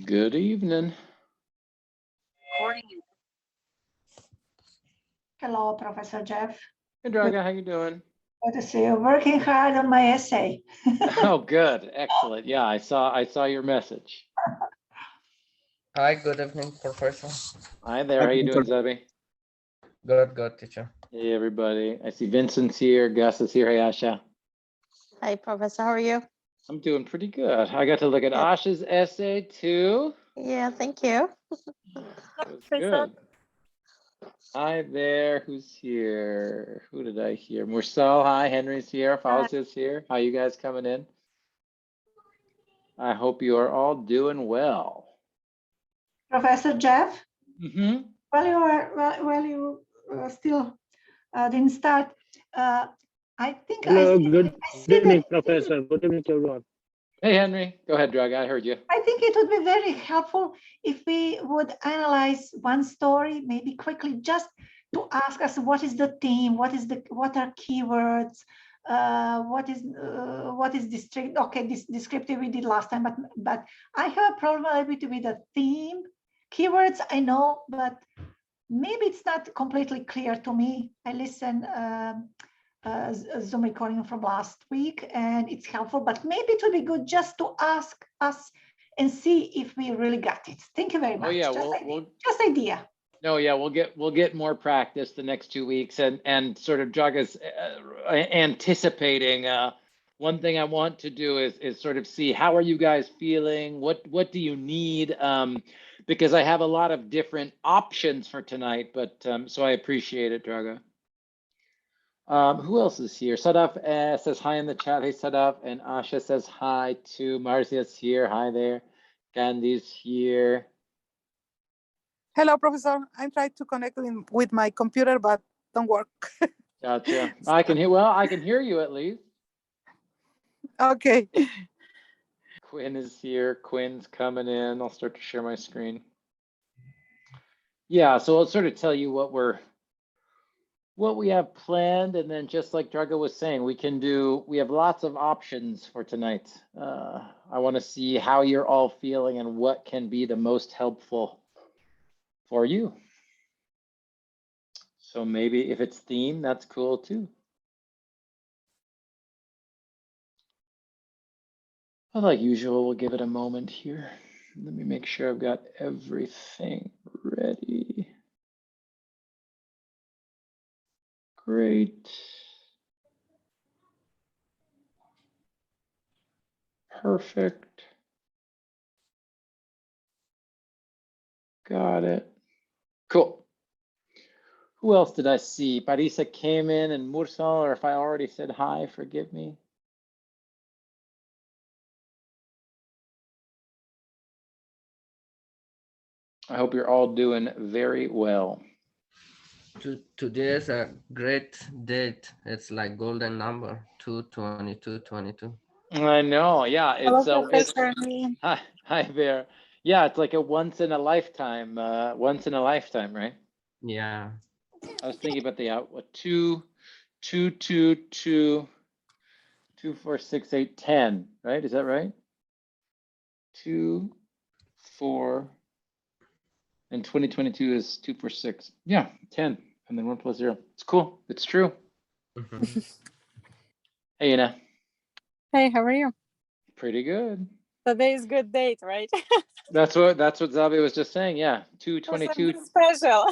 Good evening. Hello, Professor Jeff. Hey, Draga, how you doing? Good to see you. Working hard on my essay. Oh, good. Excellent. Yeah, I saw your message. Hi, good evening, Professor. Hi there. How you doing, Zebby? Good, teacher. Hey, everybody. I see Vincent's here. Gus is here. Hey, Asha. Hi, Professor. How are you? I'm doing pretty good. I got to look at Good. Asha's essay too. Yeah, thank you. It was good. Hi there. Who's here? Who did I hear? Mursal. Hi. Henry's here. Fauzia's here. How you guys coming in? I hope you are all doing well. Professor Jeff, Mm-hmm. while you still didn't start, I think Hello, I good see evening, that Professor. Good evening to everyone. Hey, Henry. Go ahead, Draga. I heard you. I think it would be very helpful if we would analyze one story, maybe quickly, just to ask us what is the theme, what are keywords, what is district. Okay, this descriptive we did last time, but I have a problem a bit with the theme. Keywords I know, but maybe it's not completely clear to me. I listened a Zoom recording from last week, and it's helpful, but maybe it would be good just to ask us and see if we really got it. Thank you very much. Oh yeah, just idea. No, yeah, we'll get more practice the next 2 weeks, and sort of Draga's anticipating. One thing I want to do is sort of see how are you guys feeling? What do you need? Because I have a lot of different options for tonight, but so I appreciate it, Draga. Who else is here? Sadaf says hi in the chat. Hey, Sadaf. And Asha says hi too. Marzia's here. Hi there. Gandhi's here. Hello, Professor. I'm trying to connect with my computer, but don't work. Gotcha. I can hear you at least. Okay. Quinn is here. Quinn's coming in. I'll start to share my screen. Yeah, so I'll sort of tell you what we have planned, and then just like Draga was saying, we have lots of options for tonight. I want to see how you're all feeling and what can be the most helpful for you. So maybe if it's theme, that's cool too. Well, like usual, we'll give it a moment here. Let me make sure I've got everything ready. Great. Perfect. Got it. Cool. Who else did I see? Parisa came in, and Mursal, or if I already said hi, forgive me. I hope you're all doing very well. Today is a great date. It's like golden number 2/22/22. I know. Yeah, it's Hello, Professor. hi there. Yeah, it's like a once in a lifetime. Once in a lifetime, right? Yeah. I was thinking about the 2, 2, 2, 2, 2, 4, 6, 8, 10. Right? Is that right? 2, 4, and 2022 is 2, 4, 6. Yeah, 10, and then 1 plus 0. It's cool. It's true. Hey, Ina. Hey, how are you? Pretty good. Today is good date, right? That's what Zabi was just saying. Yeah, 2/22. Special.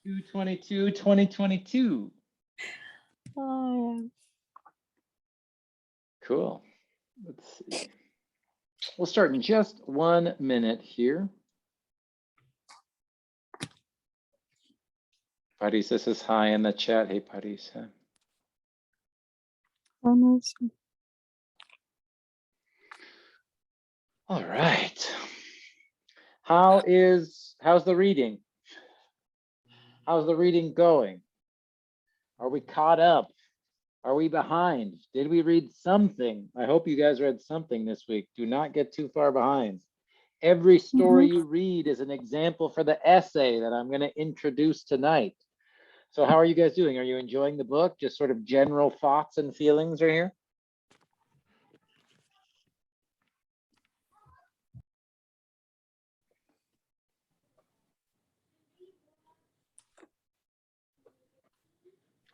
2/22/2022. Oh, yeah. Cool. Let's see. We'll start in just 1 minute here. Parisa says hi in the chat. Hey, Parisa. Oh, nice. All right. How's the reading? How's the reading going? Are we caught up? Are we behind? Did we read something? I hope you guys read something this week. Do not get too far behind. Every story you read is an example for the essay that I'm going to introduce tonight. So how are you guys doing? Are you enjoying the book? Just sort of general thoughts and feelings right here?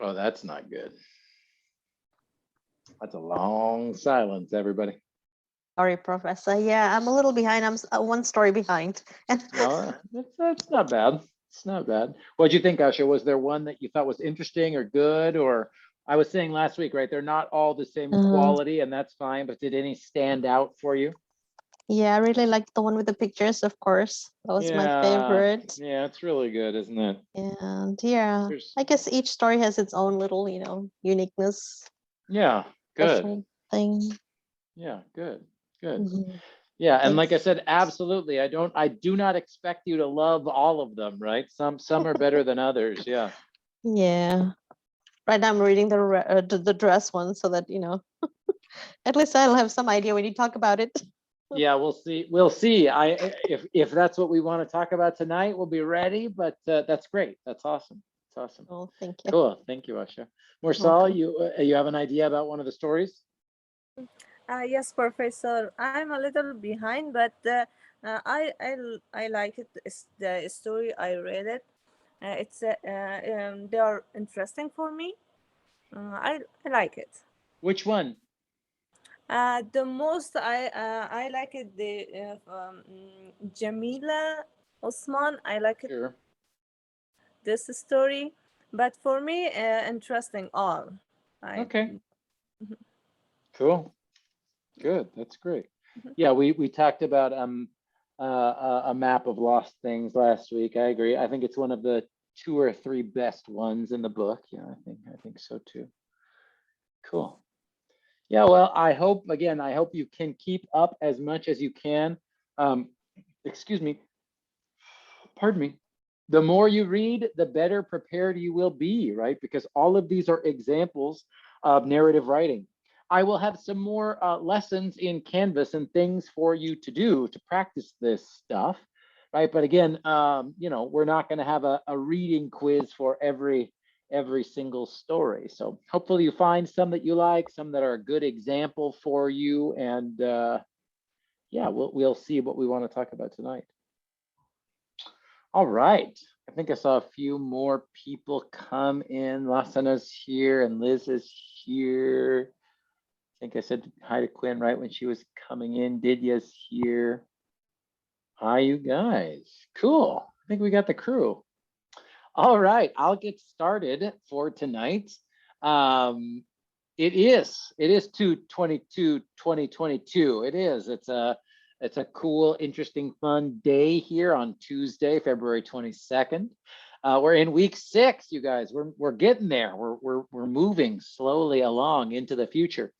Oh, that's not good. That's a long silence, everybody. Sorry, Professor. Yeah, I'm a little behind. I'm one story behind. And No, that's not bad. It's not bad. What'd you think, Asha? Was there one that you thought was interesting or good? Or I was saying last week, right? They're not all the same quality, and that's fine. But did any stand out for you? yeah, I really liked the one with the pictures, of course. That was my favorite. Yeah, it's really good, isn't it? And yeah, There's, I guess each story has its own little, uniqueness, yeah, good. special thing. Yeah, good, good. Mhm. Yeah, and like I Thanks. said, absolutely. I do not expect you to love all of them, right? Some are better than others. Yeah. Yeah. Right now I'm reading the dress one so that, at least I'll have some idea when you talk about it. Yeah, we'll see. We'll see. If that's what we want to talk about tonight, we'll be ready. But that's great. That's awesome. It's awesome. Oh, thank you. Cool. Thank you, Asha. Morsal, Welcome. you have an idea about one of the stories? Yes, Professor. I'm a little behind, but I like it. It's the story I read it. They are interesting for me. I like it. Which one? The most I like it Jamila Osman. I like it Sure. this story, but for me, interesting all. I Okay. Cool. Good. That's great. Mhm. Yeah, we talked about a map of lost things last week. I agree. I think it's one of the 2 or 3 best ones in the book. Yeah, I think so too. Cool. Yeah, well, I hope you can keep up as much as you can. Um, excuse me, pardon me. The more you read, the better prepared you will be, right? Because all of these are examples of narrative writing. I will have some more lessons in Canvas and things for you to do to practice this stuff, right? But again, we're not going to have a reading quiz for every single story. So hopefully you find some that you like, some that are a good example for you, and yeah, we'll see what we want to talk about tonight. All right. I think I saw a few more people come in. Lasana's here and Liz is here. I think I said hi to Quinn right when she was coming in. Didya's here. Hi, you guys. Cool. I think we got the crew. All right, I'll get started for tonight. It is 2/22/2022. It is. It's a cool, interesting, fun day here on Tuesday, February 22nd. We're in week 6, you guys. We're getting there. We're moving slowly along into the future.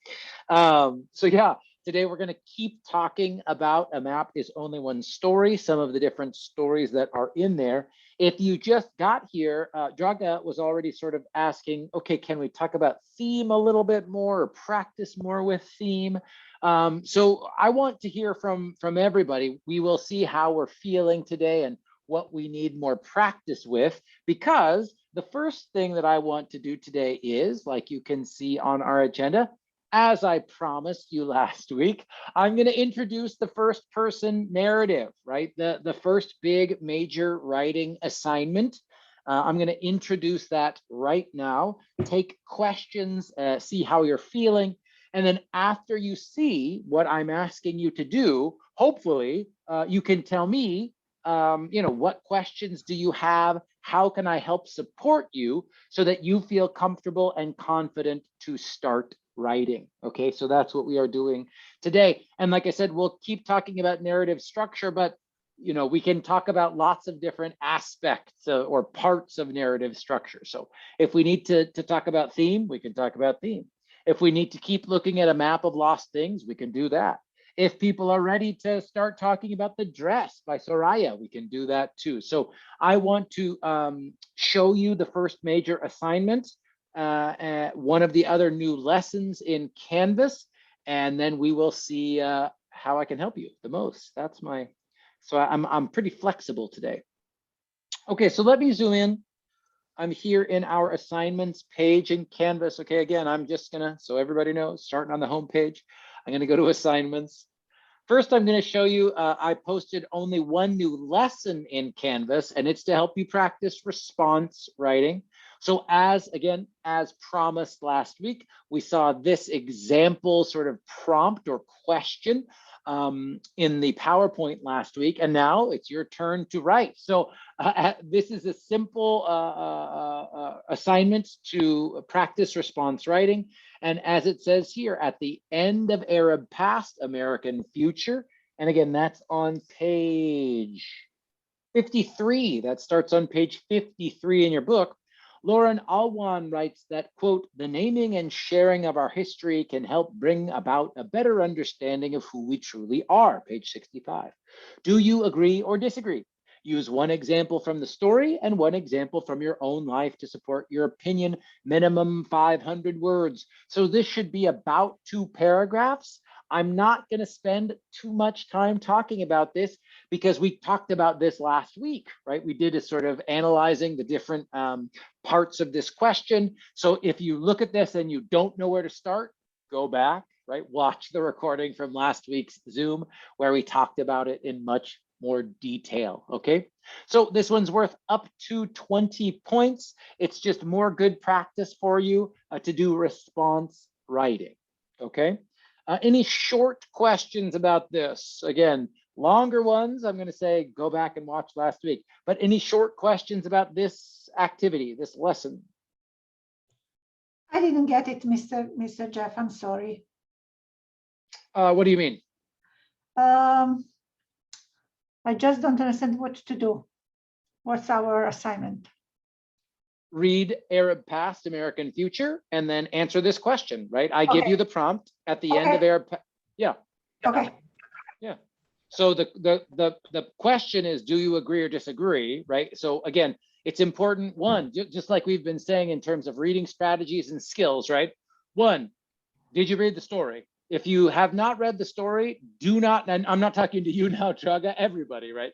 So yeah, today we're going to keep talking about A Map is Only One Story, some of the different stories that are in there. If you just got here, Draga was already sort of asking, okay, can we talk about theme a little bit more or practice more with theme? So I want to hear from everybody. We will see how we're feeling today and what we need more practice with, because the first thing that I want to do today is, like you can see on our agenda, as I promised you last week, I'm going to introduce the first person narrative, right? The first big major writing assignment. I'm going to introduce that right now, take questions, see how you're feeling. And then after you see what I'm asking you to do, hopefully you can tell me, what questions do you have? How can I help support you so that you feel comfortable and confident to start writing? Okay, so that's what we are doing today. And like I said, we'll keep talking about narrative structure, but we can talk about lots of different aspects or parts of narrative structure. So if we need to talk about theme, we can talk about theme. If we need to keep looking at a map of lost things, we can do that. If people are ready to start talking about The Dress by Soraya, we can do that too. So I want to show you the first major assignment, one of the other new lessons in Canvas, and then we will see how I can help you the most. So I'm pretty flexible today. Okay, so let me zoom in. I'm here in our assignments page in Canvas. Okay, again, I'm just gonna, so everybody knows, starting on the home page, I'm gonna go to assignments. First, I'm gonna show you, I posted only one new lesson in Canvas, and it's to help you practice response writing. So as promised last week, we saw this example sort of prompt or question in the PowerPoint last week, and now it's your turn to write. So this is a simple assignment to practice response writing. And as it says here, at the end of Arab past, American future. And again, that's on page 53. That starts on page 53 in your book. Lauren Alwan writes that, quote, the naming and sharing of our history can help bring about a better understanding of who we truly are, page 65. Do you agree or disagree? Use one example from the story and one example from your own life to support your opinion, minimum 500 words. So this should be about 2 paragraphs. I'm not going to spend too much time talking about this because we talked about this last week, right? We did a sort of analyzing the different parts of this question. So if you look at this and you don't know where to start, go back, right? Watch the recording from last week's Zoom where we talked about it in much more detail, okay? So this one's worth up to 20 points. It's just more good practice for you to do response writing, okay? Any short questions about this? Again, longer ones, I'm going to say go back and watch last week. But any short questions about this activity, this lesson? I didn't get it, Mr. Jeff. I'm sorry. What do you mean? I just don't understand what to do. What's our assignment? Read Arab past, American future, and then answer this question, right? I give you the prompt at the end of Arab. Yeah. Okay. Yeah. So the question is, do you agree or disagree, right? So again, it's important, one, just like we've been saying in terms of reading strategies and skills, right? One, did you read the story? If you have not read the story, do not, and I'm not talking to you now, Chaga, everybody, right?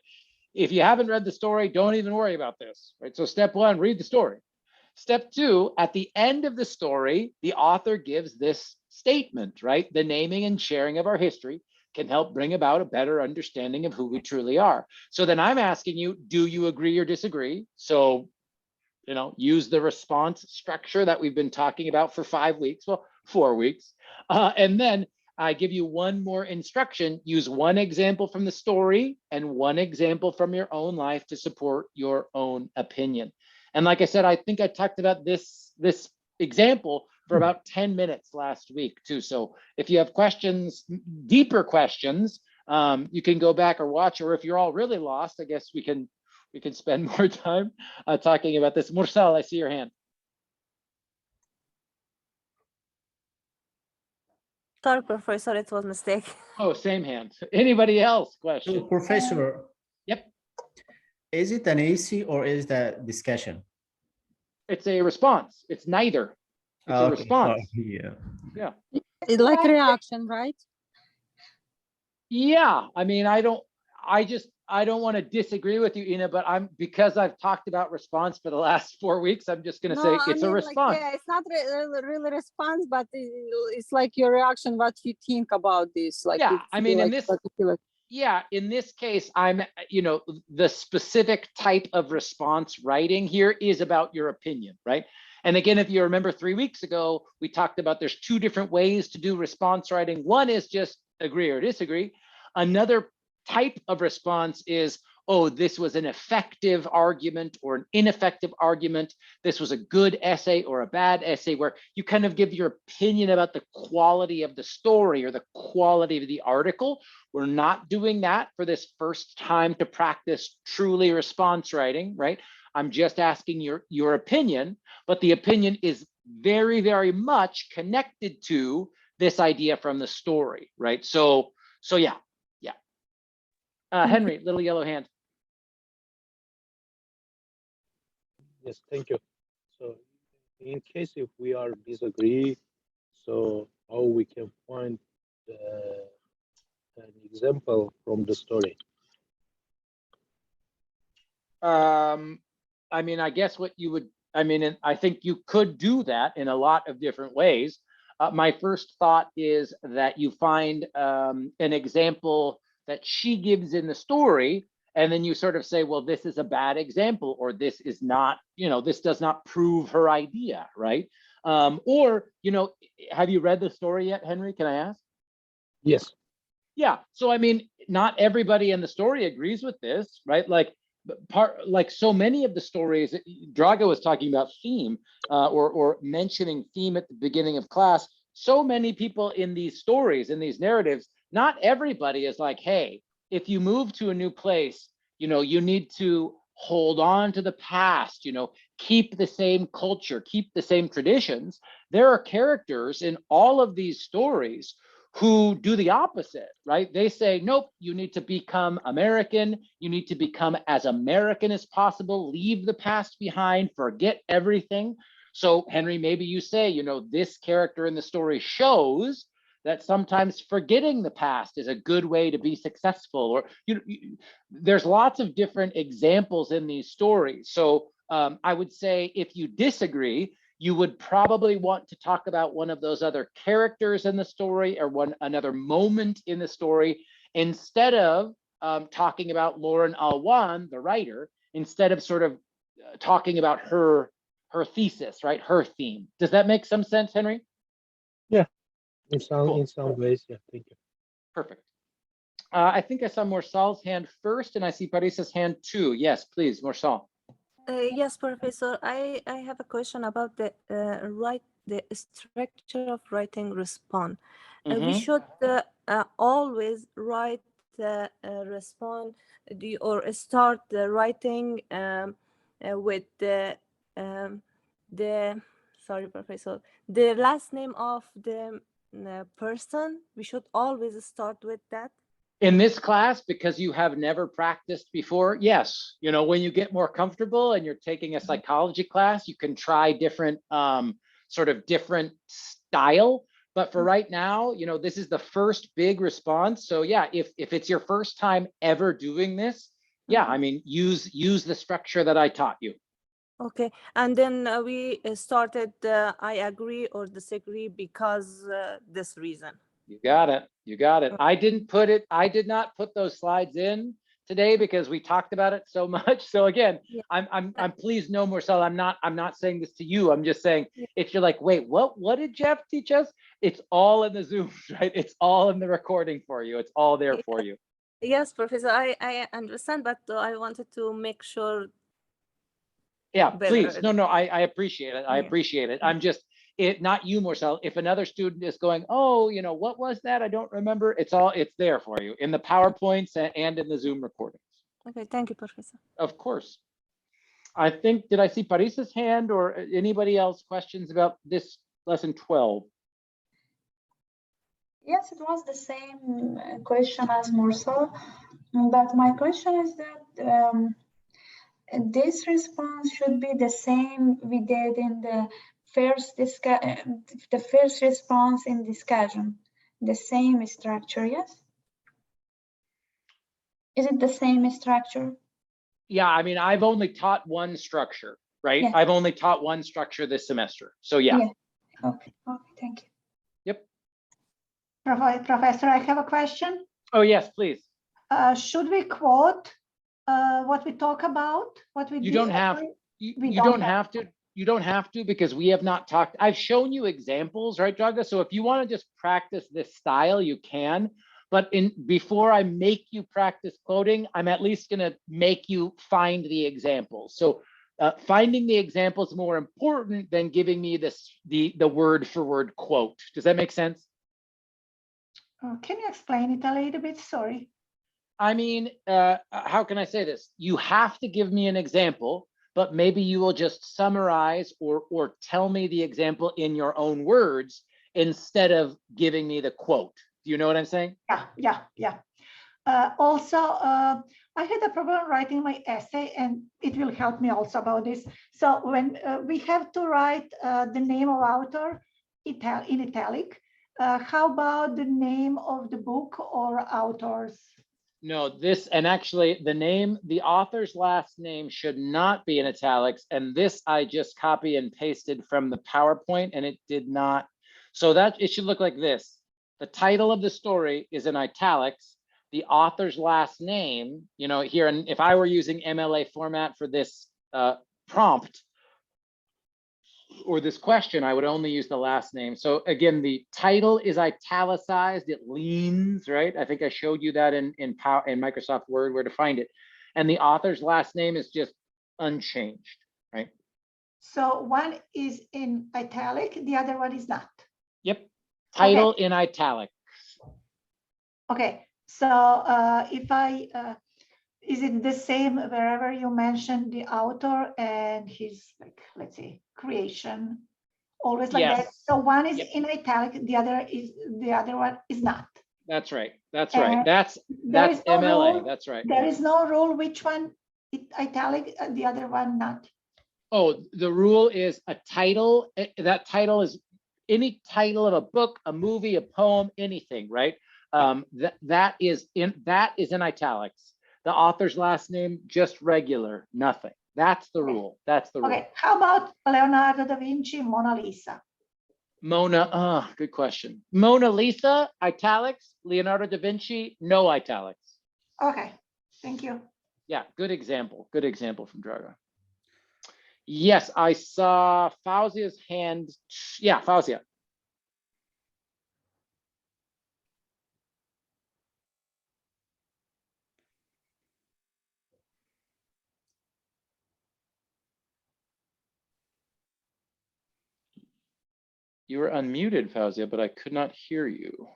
If you haven't read the story, don't even worry about this, right? So step one, read the story. Step two, at the end of the story, the author gives this statement, right? The naming and sharing of our history can help bring about a better understanding of who we truly are. So then I'm asking you, do you agree or disagree? So, you know, use the response structure that we've been talking about for 5 weeks, well, 4 weeks. And then I give you one more instruction. Use one example from the story and one example from your own life to support your own opinion. And like I said, I think I talked about this example for about 10 minutes last week too. So if you have questions, deeper questions, you can go back or watch, or if you're all really lost, I guess we can spend more time talking about this. Mursal, I see your hand. Sorry, Professor, it was a mistake. Oh, same hand. Anybody else? Question? So, Professor. Yep. Is it an AC or is that discussion? It's a response. It's neither. It's a response. Yeah. Yeah. It's like reaction, right? Yeah. I mean, I don't want to disagree with you, Ina, but because I've talked about response for the last 4 weeks, I'm just going to say it's a response. Like, yeah, it's not really response, but it's like your reaction, what you think about this. Like, yeah, I mean, like in this case, I'm, the specific type of response writing here is about your opinion, right? And again, if you remember 3 weeks ago, we talked about there's 2 different ways to do response writing. One is just agree or disagree. Another type of response is, oh, this was an effective argument or an ineffective argument. This was a good essay or a bad essay, where you kind of give your opinion about the quality of the story or the quality of the article. We're not doing that for this first time to practice truly response writing, right? I'm just asking your opinion, but the opinion is very, very much connected to this idea from the story, right? So yeah. Henry, little yellow hand. Yes, thank you. So in case if we are disagree, so how we can find an example from the story? I mean, I guess what you would, and I think you could do that in a lot of different ways. My first thought is that you find an example that she gives in the story, and then you sort of say, well, this is a bad example, or this is not, this does not prove her idea, right? Or, have you read the story yet, Henry? Can I ask? Yes. Yeah. So, I mean, not everybody in the story agrees with this, right? Like so many of the stories, Drago was talking about theme, or mentioning theme at the beginning of class. So many people in these stories, in these narratives, not everybody is like, hey, if you move to a new place, you need to hold on to the past, keep the same culture, keep the same traditions. There are characters in all of these stories who do the opposite, right? They say, nope, you need to become American. You need to become as American as possible, leave the past behind, forget everything. So Henry, maybe you say, this character in the story shows that sometimes forgetting the past is a good way to be successful, or there's lots of different examples in these stories. So I would say if you disagree, you would probably want to talk about one of those other characters in the story, or another moment in the story, instead of talking about Lauren Alwan, the writer, instead of sort of talking about her thesis, right? Her theme. Does that make some sense, Henry? Yeah, in some ways, yeah. Thank you. Perfect. I think I saw Morsal's hand first, and I see Parisa's hand too. Yes, please, Morsal. Yes, Professor. I have a question about the structure of writing response. We should always write respond or start the writing with sorry, Professor, the last name of the person. We should always start with that. In this class, because you have never practiced before, yes. When you get more comfortable and you're taking a psychology class, you can try different sort of different style. But for right now, this is the first big response. So yeah, if it's your first time ever doing this, yeah, I mean, use the structure that I taught you. Okay, and then we started I agree or disagree because this reason. You got it. You got it. I did not put those slides in today because we talked about it so much. So again, Yeah. I'm pleased no more. So I'm not saying this to you. I'm just saying, if you're like, wait, what did Jeff teach us? It's all in the Zoom, right? It's all in the recording for you. It's all there for you. Yes, Professor, I understand, but I wanted to make sure. Yeah, better. please. No, I appreciate it. I appreciate it. I'm just, not you, Marcel. If another student is going, oh, what was that? I don't remember. It's there for you in the PowerPoints and in the Zoom recordings. Okay, thank you, Professor. Of course. I think, did I see Parisa's hand or anybody else questions about this lesson 12? Yes, it was the same question as Marcel, but my question is that this response should be the same we did in the first response in discussion, the same structure, yes? Is it the same structure? Yeah, I mean, I've only taught one structure, right? Yes. I've only taught one structure this semester. So yeah. Okay, thank you. Yep. Professor, I have a question. Oh, yes, please. Should we quote what we talk about? What we You don't have, you don't have to. You don't have to, because we have not talked. I've shown you examples, right, Draga? So if you want to just practice this style, you can. But before I make you practice quoting, I'm at least going to make you find the examples. So finding the examples is more important than giving me the word for word quote. Does that make sense? Can you explain it a little bit? Sorry. I mean, how can I say this? You have to give me an example, but maybe you will just summarize or tell me the example in your own words instead of giving me the quote. Do you know what I'm saying? Yeah. Also, I had a problem writing my essay, and it will help me also about this. So when we have to write the name of author in italic, how about the name of the book or authors? No, and actually the author's last name should not be in italics. And this I just copy and pasted from the PowerPoint, and it did not. So that it should look like this. The title of the story is in italics, the author's last name, here, and if I were using MLA format for this prompt or this question, I would only use the last name. So again, the title is italicized, it leans, right? I think I showed you that in Microsoft Word, where to find it. And the author's last name is just unchanged, right? So one is in italic, the other one is not. Yep, title Okay. in italic. Okay, so if I, is it the same wherever you mentioned the author and his, like, let's say, creation, always like that? Yes. So one is Yep. in italic, the other one is not. That's right. That's right. And That's there is no MLA. rule. That's right. There Yeah. is no rule which one italic, the other one not. Oh, the rule is a title. That title is any title of a book, a movie, a poem, anything, right? That is in italics. The author's last name, just regular, nothing. That's the rule. That's the rule. Okay, how about Leonardo da Vinci, Mona Lisa? Good question. Mona Lisa, italics. Leonardo da Vinci, no italics. Okay, thank you. Yeah, good example. Good example from Draga. Yes, I saw Fauzia's hand. Yeah, Fauzia. You were unmuted, Fauzia, but I could not hear you.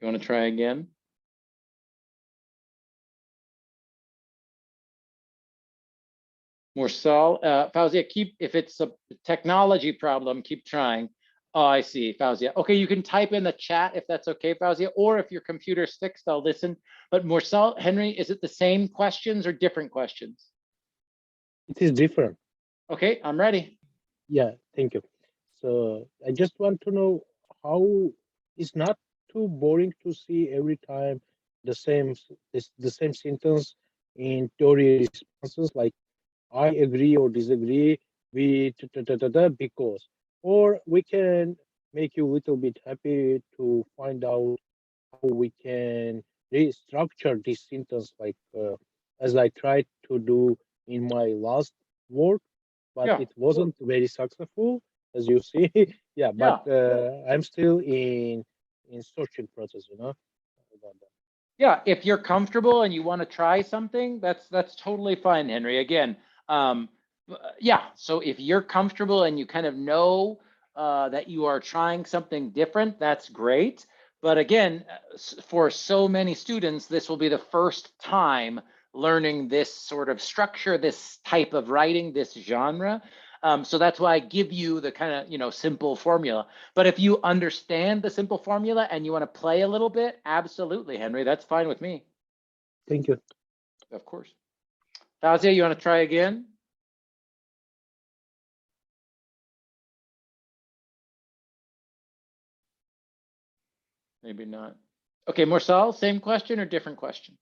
You want to try again? Mursal, Fauzia, if it's a technology problem, keep trying. Oh, I see, Fauzia. Okay, you can type in the chat if that's okay, Fauzia, or if your computer's fixed, I'll listen. But Mursal, Henry, is it the same questions or different questions? It is different. Okay, I'm ready. Yeah, thank you. So I just want to know how it's not too boring to see every time the same sentence in theory responses, like I agree or disagree with because, or we can make you a little bit happy to find out how we can restructure this sentence, like as I tried to do in my last work, but Yeah. it wasn't very successful, as you see. Yeah, but I'm still in searching process, about that. Yeah, if you're comfortable and you want to try something, that's totally fine, Henry. Again, yeah, so if you're comfortable and you kind of know that you are trying something different, that's great. But again, for so many students, this will be the first time learning this sort of structure, this type of writing, this genre. So that's why I give you the kind of, simple formula. But if you understand the simple formula and you want to play a little bit, absolutely, Henry, that's fine with me. Thank you. Of course. Fausia, you want to try again? Maybe not. Okay, Morsal, same question or different question?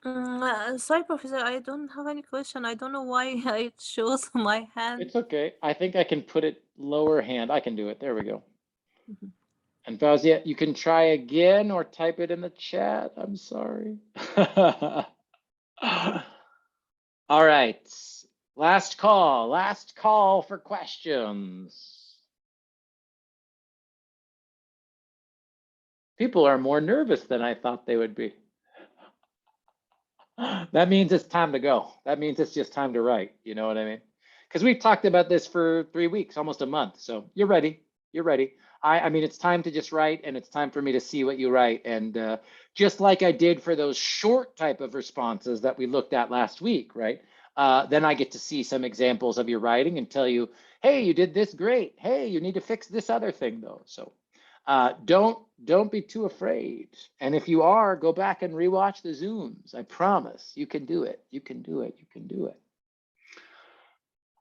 Sorry, Professor, I don't have any question. I don't know why it shows my hand. It's okay. I think I can put it lower hand. I can do it. There we go. And Fausia, you can try again or type it in the chat. I'm sorry. All right. Last call for questions. People are more nervous than I thought they would be. That means it's time to go. That means it's just time to write. You know what I mean? Because we've talked about this for 3 weeks, almost a month. So you're ready. You're ready. I mean, it's time to just write, and it's time for me to see what you write. And just like I did for those short type of responses that we looked at last week, right? Then I get to see some examples of your writing and tell you, hey, you did this great. Hey, you need to fix this other thing though. So don't be too afraid. And if you are, go back and rewatch the Zooms. I promise you can do it. You can do it. You can do it.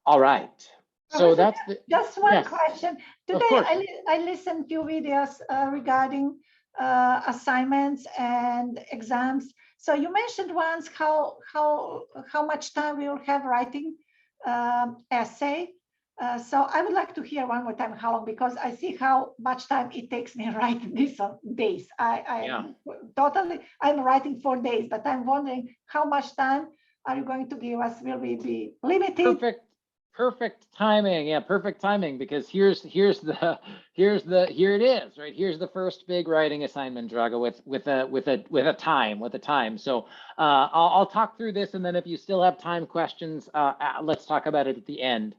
All right. So that's the, just one yes, question. of Today course. I listened to videos regarding assignments and exams. So you mentioned once how much time we will have writing essay. So I would like to hear one more time how long, because I see how much time it takes me writing this on days. I'm writing for days, but I'm wondering how much time are you going to give us? Will we be limited? Perfect timing. Yeah, perfect timing, because here it is, right? Here's the first big writing assignment, Drago, with a time. So I'll talk through this, and then if you still have time questions, let's talk about it at the end.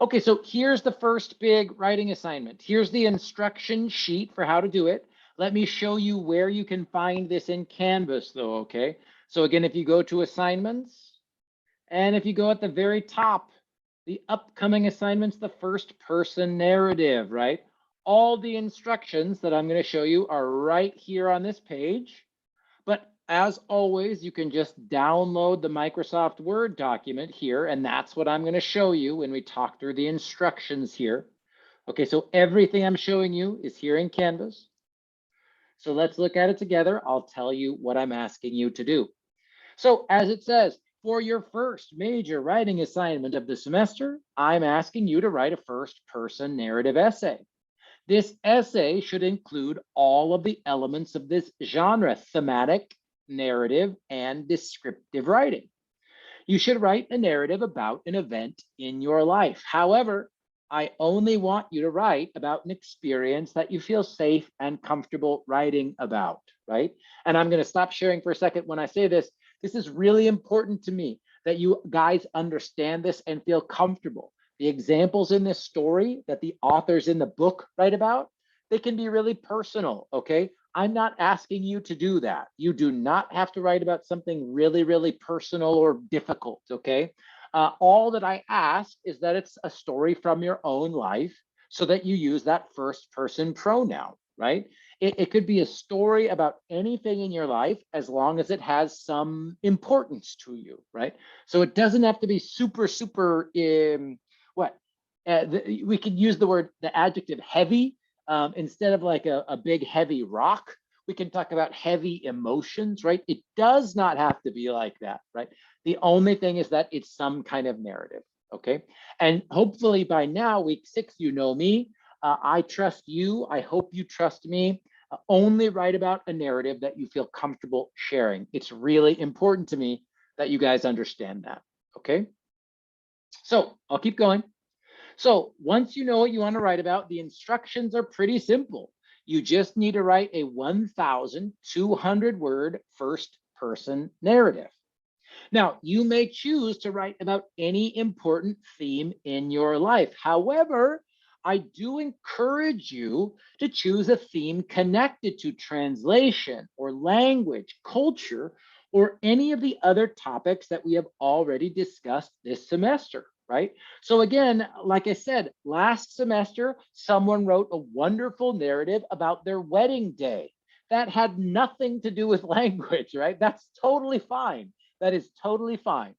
Okay, so here's the first big writing assignment. Here's the instruction sheet for how to do it. Let me show you where you can find this in Canvas though, okay? So again, if you go to assignments, and if you go at the very top, the upcoming assignments, the first person narrative, right? All the instructions that I'm going to show you are right here on this page. But as always, you can just download the Microsoft Word document here, and that's what I'm going to show you when we talk through the instructions here. Okay, so everything I'm showing you is here in Canvas. So let's look at it together. I'll tell you what I'm asking you to do. So as it says, for your first major writing assignment of the semester, I'm asking you to write a first-person narrative essay. This essay should include all of the elements of this genre: thematic, narrative, and descriptive writing. You should write a narrative about an event in your life. However, I only want you to write about an experience that you feel safe and comfortable writing about, right? And I'm going to stop sharing for a second when I say this. This is really important to me that you guys understand this and feel comfortable. The examples in this story that the authors in the book write about, they can be really personal, okay? I'm not asking you to do that. You do not have to write about something really, really personal or difficult, okay? All that I ask is that it's a story from your own life, so that you use that first person pronoun, right? It could be a story about anything in your life as long as it has some importance to you, right? So it doesn't have to be super, super, we could use the adjective heavy. Instead of like a big heavy rock, we can talk about heavy emotions, right? It does not have to be like that, right? The only thing is that it's some kind of narrative, okay? And hopefully by now, week 6, you know me. I trust you. I hope you trust me. Only write about a narrative that you feel comfortable sharing. It's really important to me that you guys understand that, okay? So I'll keep going. So once you know what you want to write about, the instructions are pretty simple. You just need to write a 1,200 word first person narrative. Now, you may choose to write about any important theme in your life. However, I do encourage you to choose a theme connected to translation or language, culture, or any of the other topics that we have already discussed this semester, right? So again, like I said, last semester, someone wrote a wonderful narrative about their wedding day. That had nothing to do with language, right? That's totally fine. That is totally fine.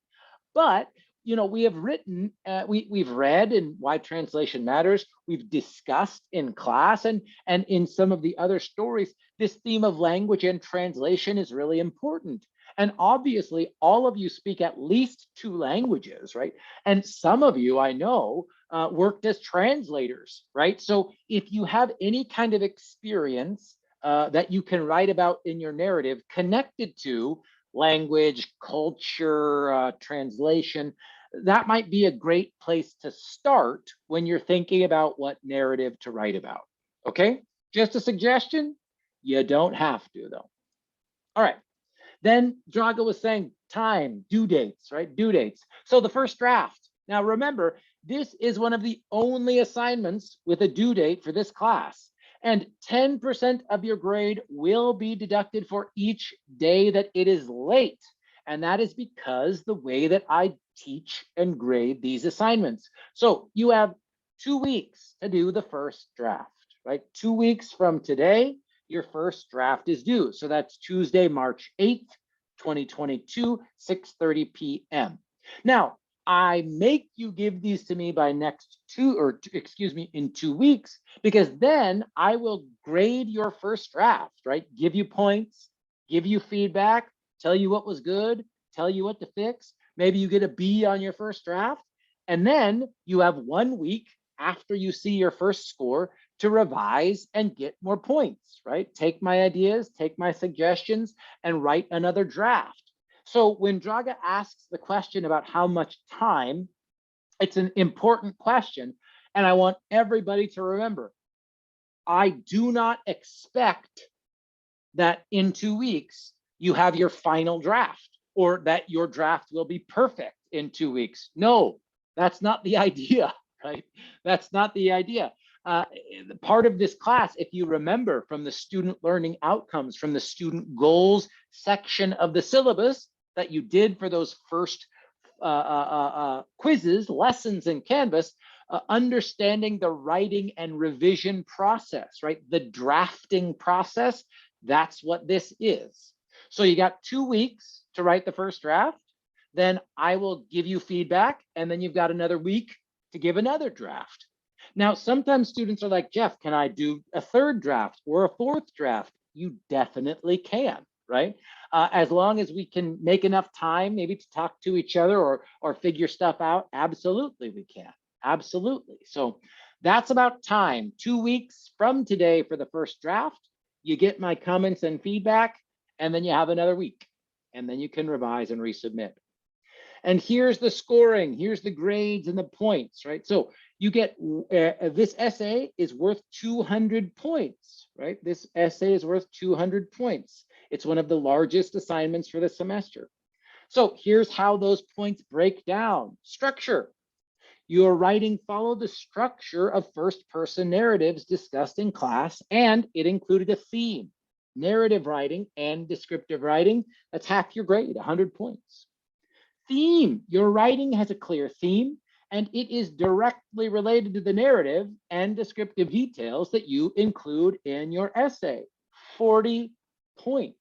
But you know, we have written, we've read in Why Translation Matters. We've discussed in class and in some of the other stories, this theme of language and translation is really important. And obviously, all of you speak at least 2 languages, right? And some of you, I know, worked as translators, right? So if you have any kind of experience that you can write about in your narrative connected to language, culture, translation, that might be a great place to start when you're thinking about what narrative to write about, okay? Just a suggestion, you don't have to though. All right, then Drago was saying time, due dates, right? Due dates. So the first draft. Now remember, this is one of the only assignments with a due date for this class. And 10% of your grade will be deducted for each day that it is late. And that is because the way that I teach and grade these assignments. So you have 2 weeks to do the first draft, right? 2 weeks from today, your first draft is due. So that's Tuesday, March 8th, 2022, 6:30 p.m. Now, I make you give these to me by in 2 weeks, because then I will grade your first draft, right? Give you points, give you feedback, tell you what was good, tell you what to fix. Maybe you get a B on your first draft. And then you have 1 week after you see your first score to revise and get more points, right? Take my ideas, take my suggestions, and write another draft. So when Draga asks the question about how much time, it's an important question. And I want everybody to remember, I do not expect that in 2 weeks, you have your final draft or that your draft will be perfect in 2 weeks. No, that's not the idea, right? That's not the idea. Part of this class, if you remember from the student learning outcomes, from the student goals section of the syllabus that you did for those first quizzes, lessons in Canvas, understanding the writing and revision process, right? The drafting process, that's what this is. So you got 2 weeks to write the first draft, then I will give you feedback, and then you've got another week to give another draft. Now, sometimes students are like, Jeff, can I do a third draft or a fourth draft? You definitely can, right? As long as we can make enough time maybe to talk to each other or figure stuff out, absolutely we can, absolutely. So that's about time. 2 weeks from today for the first draft, you get my comments and feedback, and then you have another week, and then you can revise and resubmit. And here's the scoring, here's the grades and the points, right? So you get, this essay is worth 200 points, right? This essay is worth 200 points. It's one of the largest assignments for the semester. So here's how those points break down. Structure. Your writing followed the structure of first-person narratives discussed in class, and it included a theme. Narrative writing and descriptive writing, that's half your grade, 100 points. Theme, your writing has a clear theme, and it is directly related to the narrative and descriptive details that you include in your essay, 40 points.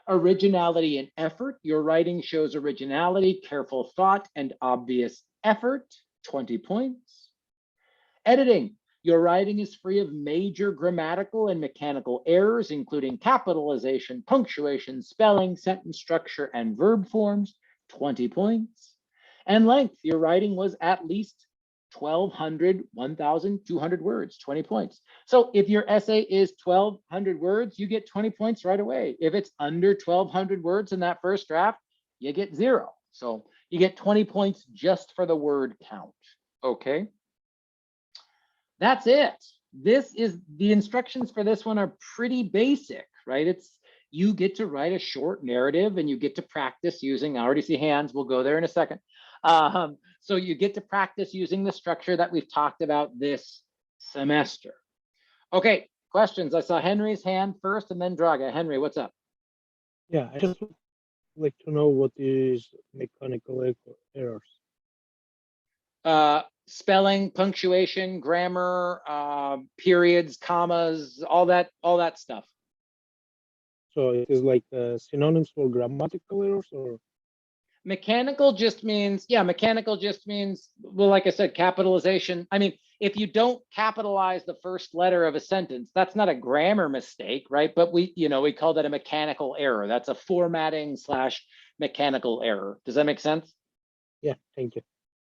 Originality and effort, your writing shows originality, careful thought, and obvious effort, 20 points. Editing, your writing is free of major grammatical and mechanical errors, including capitalization, punctuation, spelling, sentence structure, and verb forms, 20 points. And length, your writing was at least 1,200 words, 20 points. So if your essay is 1,200 words, you get 20 points right away. If it's under 1,200 words in that first draft, you get 0. So you get 20 points just for the word count, okay? That's it. This is, the instructions for this one are pretty basic, right? It's, you get to write a short narrative and you get to practice using, I already see hands, we'll go there in a second. So you get to practice using the structure that we've talked about this semester. Okay, questions. I saw Henry's hand first and then Draga. Henry, what's up? Yeah, I just would like to know what is mechanical errors. Spelling, punctuation, grammar, periods, commas, all that stuff. So it is like synonyms for grammatical errors, or? Mechanical just means, yeah, mechanical just means, well, like I said, capitalization. I mean, if you don't capitalize the first letter of a sentence, that's not a grammar mistake, right? But we call that a mechanical error. That's a formatting / mechanical error. Does that make sense? Yeah, thank you.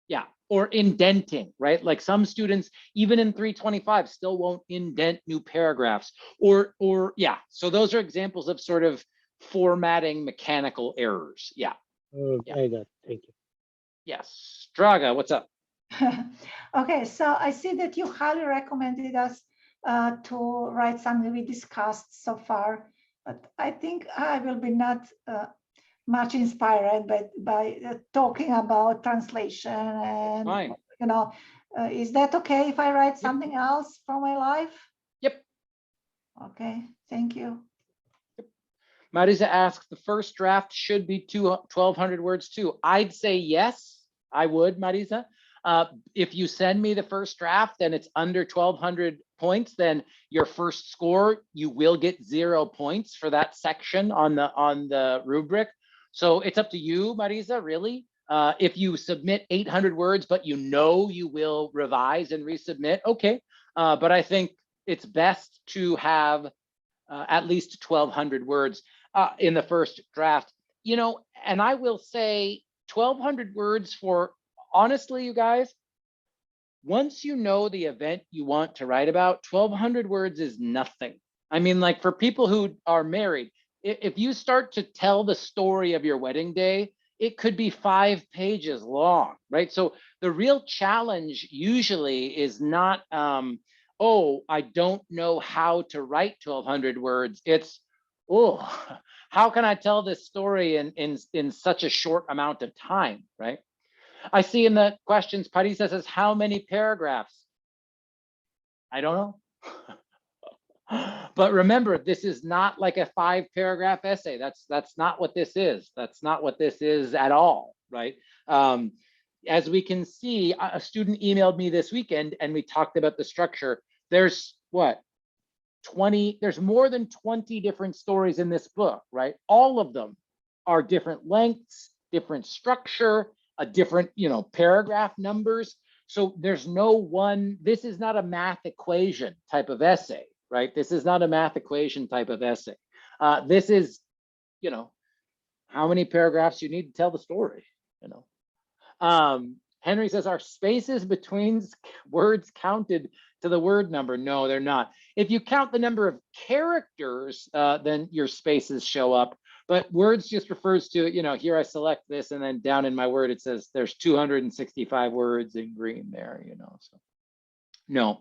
Yeah, or indenting, right? Like some students, even in 325, still won't indent new paragraphs, or yeah. So those are examples of sort of formatting mechanical errors. Yeah. Yeah. I got it. Thank you. Yes. Draga, what's up? Okay, so I see that you highly recommended us to write something we discussed so far, but I think I will be not much inspired by talking about translation and Fine. Is that okay if I write something else from my life? Yep. Okay, thank you. Marisa asks, the first draft should be 1,200 words too. I'd say yes, I would, Marisa. If you send me the first draft and it's under 1,200 points, then your first score, you will get 0 points for that section on the rubric. So it's up to you, Marisa, really. If you submit 800 words, but you will revise and resubmit, okay. But I think it's best to have at least 1,200 words in the first draft. And I will say 1,200 words for honestly, you guys, once you know the event you want to write about, 1,200 words is nothing. I mean, like for people who are married, if you start to tell the story of your wedding day, it could be 5 pages long, right? So the real challenge usually is not, oh, I don't know how to write 1,200 words. It's, oh, how can I tell this story in such a short amount of time, right? I see in the questions, Parisa says, how many paragraphs? I don't know. But remember, this is not like a 5-paragraph essay. That's not what this is. That's not what this is at all, right? As we can see, a student emailed me this weekend and we talked about the structure. There's what? 20, there's more than 20 different stories in this book, right? All of them are different lengths, different structure, a different, paragraph numbers. So there's no one, this is not a math equation type of essay, right? This is not a math equation type of essay. This is, how many paragraphs you need to tell the story, Henry says, are spaces between words counted to the word number? No, they're not. If you count the number of characters, then your spaces show up. But words just refers to, here I select this, and then down in my word, it says there's 265 words in green there, so no.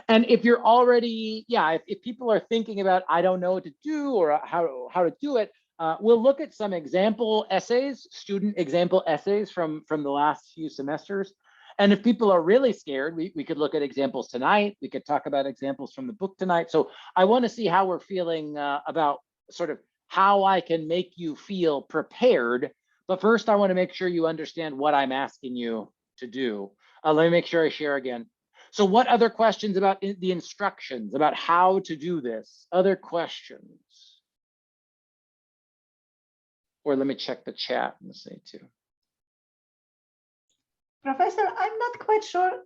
And if you're already, if people are thinking about, I don't know what to do or how to do it, we'll look at some example essays, student example essays from the last few semesters. And if people are really scared, we could look at examples tonight. We could talk about examples from the book tonight. So I want to see how we're feeling about sort of how I can make you feel prepared. But first, I want to make sure you understand what I'm asking you to do. Let me make sure I share again. So what other questions about the instructions, about how to do this? Other questions? Or let me check the chat and say too. Professor, I'm not quite sure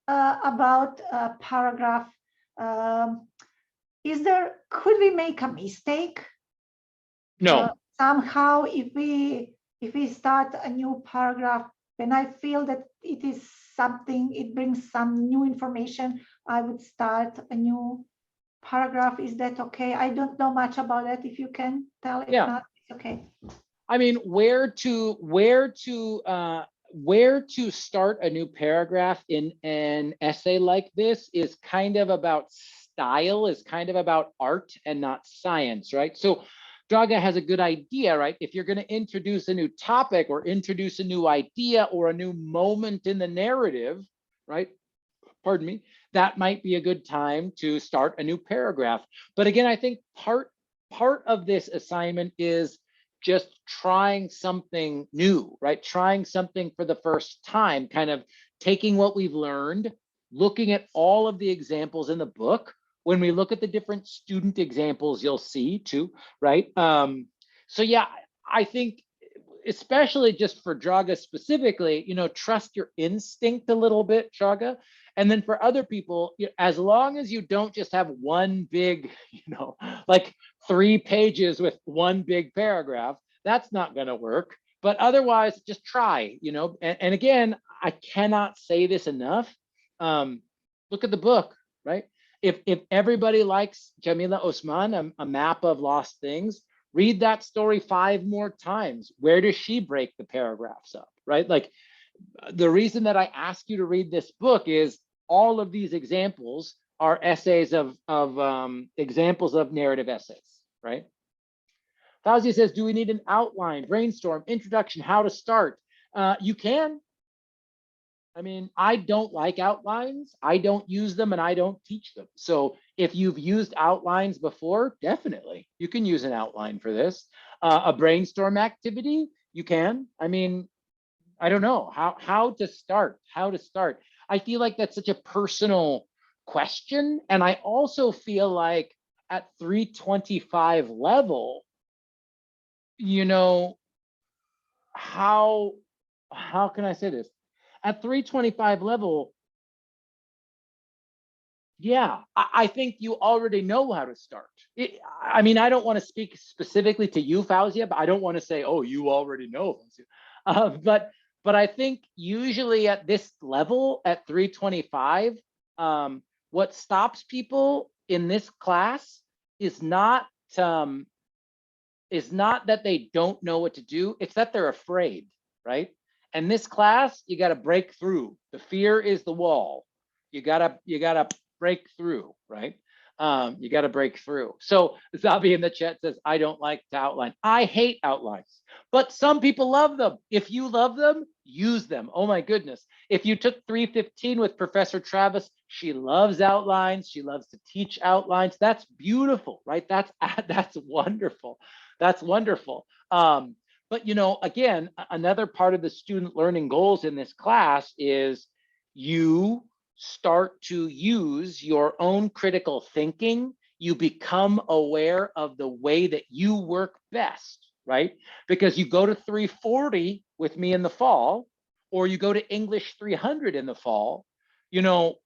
about paragraph. Could we make a mistake? No. Somehow, if we start a new paragraph, when I feel that it is something, it brings some new information, I would start a new paragraph. Is that okay? I don't know much about that. If you can tell, if not, it's okay. I mean, where to start a new paragraph in an essay like this is kind of about style, is kind of about art and not science, right? So Draga has a good idea, right? If you're going to introduce a new topic or introduce a new idea or a new moment in the narrative, right? Pardon me, that might be a good time to start a new paragraph. But again, I think part of this assignment is just trying something new, right? Trying something for the first time, kind of taking what we've learned, looking at all of the examples in the book. When we look at the different student examples, you'll see too, right? So yeah, I think especially just for Draga specifically, trust your instinct a little bit, Draga. And then for other people, as long as you don't just have one big, like 3 pages with one big paragraph, that's not going to work. But otherwise, just try, and again, I cannot say this enough. Look at the book, right? If everybody likes Jamila Osman, a map of lost things, read that story 5 more times. Where does she break the paragraphs up, right? Like the reason that I ask you to read this book is all of these examples are essays of examples of narrative essays, right? Fauzi says, do we need an outline, brainstorm, introduction, how to start? You can. I mean, I don't like outlines. I don't use them and I don't teach them. So if you've used outlines before, definitely you can use an outline for this. A brainstorm activity, you can. I mean, I don't know how to start, I feel like that's such a personal question. And I also feel like at 325 level, how can I say this? At 325 level, yeah, I think you already know how to start. I mean, I don't want to speak specifically to you, Fauzia, but I don't want to say, oh, you already know, Fauzia. But I think usually at this level, at 325, what stops people in this class is not that they don't know what to do, it's that they're afraid, right? And this class, you got to break through. The fear is the wall. You gotta break through, right? You got to break through. So Zabi in the chat says, I don't like to outline. I hate outlines, but some people love them. If you love them, use them. Oh my goodness. If you took 315 with Professor Travis, she loves outlines. She loves to teach outlines. That's beautiful, right? That's wonderful. That's wonderful. But you know, again, another part of the student learning goals in this class is you start to use your own critical thinking. You become aware of the way that you work best, right? Because you go to 340 with me in the fall, or you go to English 300 in the fall, you know,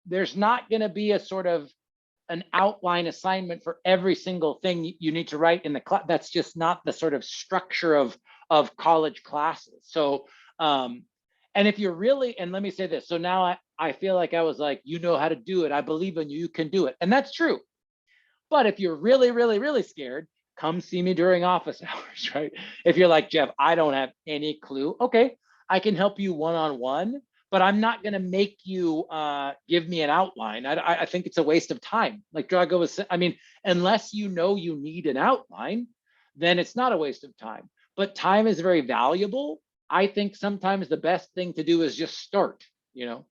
there's not going to be a sort of an outline assignment for every single thing you need to write in the class. That's just not the sort of structure of college classes. So, and if you're really, and let me say this, so now I feel like I was like, you know how to do it. I believe in you, you can do it. And that's true. But if you're really, really, really scared, come see me during office hours, right? If you're like, Jeff, I don't have any clue. Okay, I can help you one-on-one, but I'm not going to make you give me an outline. I think it's a waste of time. Like Drago was saying, I mean, unless you know you need an outline, then it's not a waste of time. But time is very valuable. I think sometimes the best thing to do is just start, you know.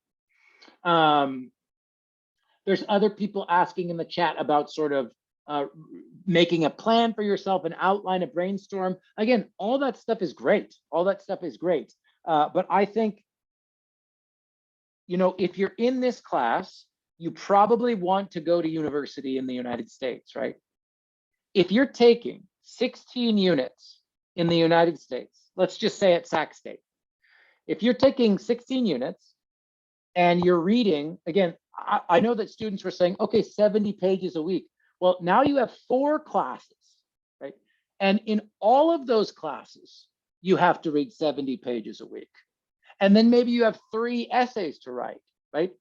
There's other people asking in the chat about sort of making a plan for yourself, an outline, a brainstorm. Again, all that stuff is great. All that stuff is great. But I think, you know, if you're in this class, you probably want to go to university in the United States, right? If you're taking 16 units in the United States, let's just say at Sac State, if you're taking 16 units and you're reading, again, I know that students were saying, okay, 70 pages a week. Well, now you have 4 classes, right? And in all of those classes, you have to read 70 pages a week. And then maybe you have 3 essays to write, right?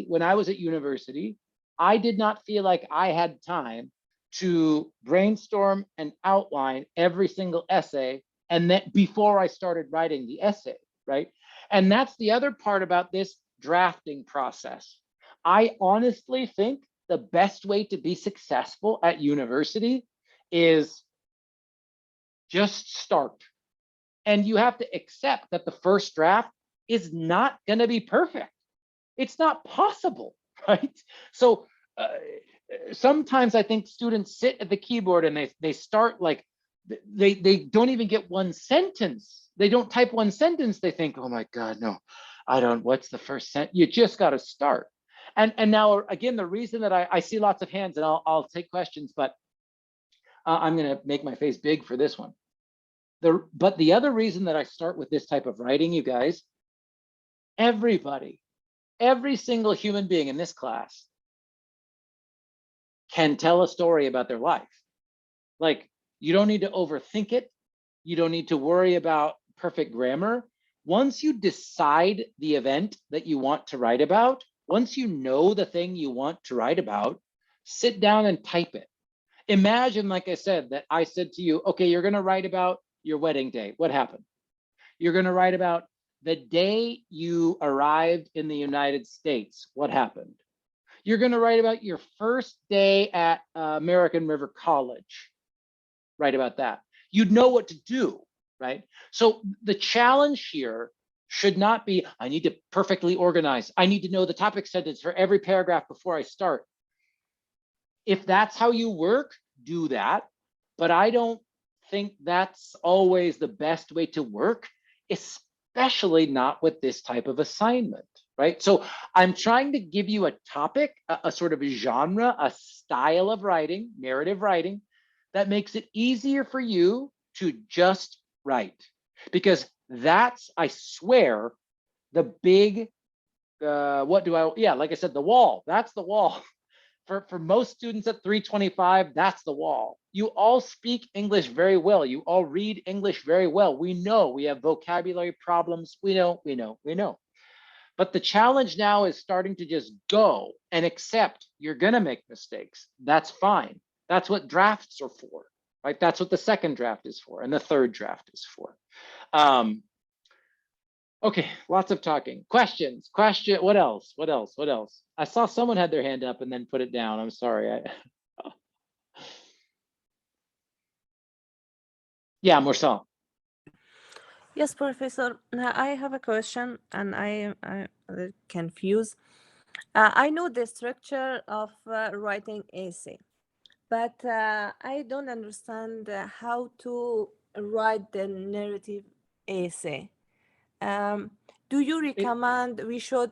When I was at university, I did not feel like I had time to brainstorm and outline every single essay, and then before I started writing the essay, right? And that's the other part about this drafting process. I honestly think the best way to be successful at university is just start. And you have to accept that the first draft is not going to be perfect. It's not possible, right? So sometimes I think students sit at the keyboard and they start like, they don't even get one sentence. They don't type one sentence. They think, oh my God, no, I don't, what's the first sentence? You just got to start. And now, again, the reason that I see lots of hands, and I'll take questions, but I'm going to make my face big for this one. But the other reason that I start with this type of writing, you guys, everybody, every single human being in this class can tell a story about their life. Like, you don't need to overthink it. You don't need to worry about perfect grammar. Once you decide the event that you want to write about, once you know the thing you want to write about, sit down and type it. Imagine, like I said, that I said to you, okay, you're going to write about your wedding day. What happened? You're going to write about the day you arrived in the United States. What happened? You're going to write about your first day at American River College. Write about that. You'd know what to do, right? So the challenge here should not be, I need to perfectly organize. I need to know the topic sentence for every paragraph before I start. If that's how you work, do that. But I don't think that's always the best way to work, especially not with this type of assignment, right? So I'm trying to give you a topic, a sort of a genre, a style of writing, narrative writing, that makes it easier for you to just write. Because that's, I swear, the big, like I said, the wall, that's the wall. For most students at 325, that's the wall. You all speak English very well. You all read English very well. We know we have vocabulary problems. We know. But the challenge now is starting to just go and accept you're going to make mistakes. That's fine. That's what drafts are for, right? That's what the second draft is for and the third draft is for. Okay, lots of talking. Questions, what else? I saw someone had their hand up and then put it down. I'm sorry. Yeah, Marcel. Yes, Professor. I have a question, and I'm a little confused. I know the structure of writing essay, but I don't understand how to write the narrative essay. Do you recommend we should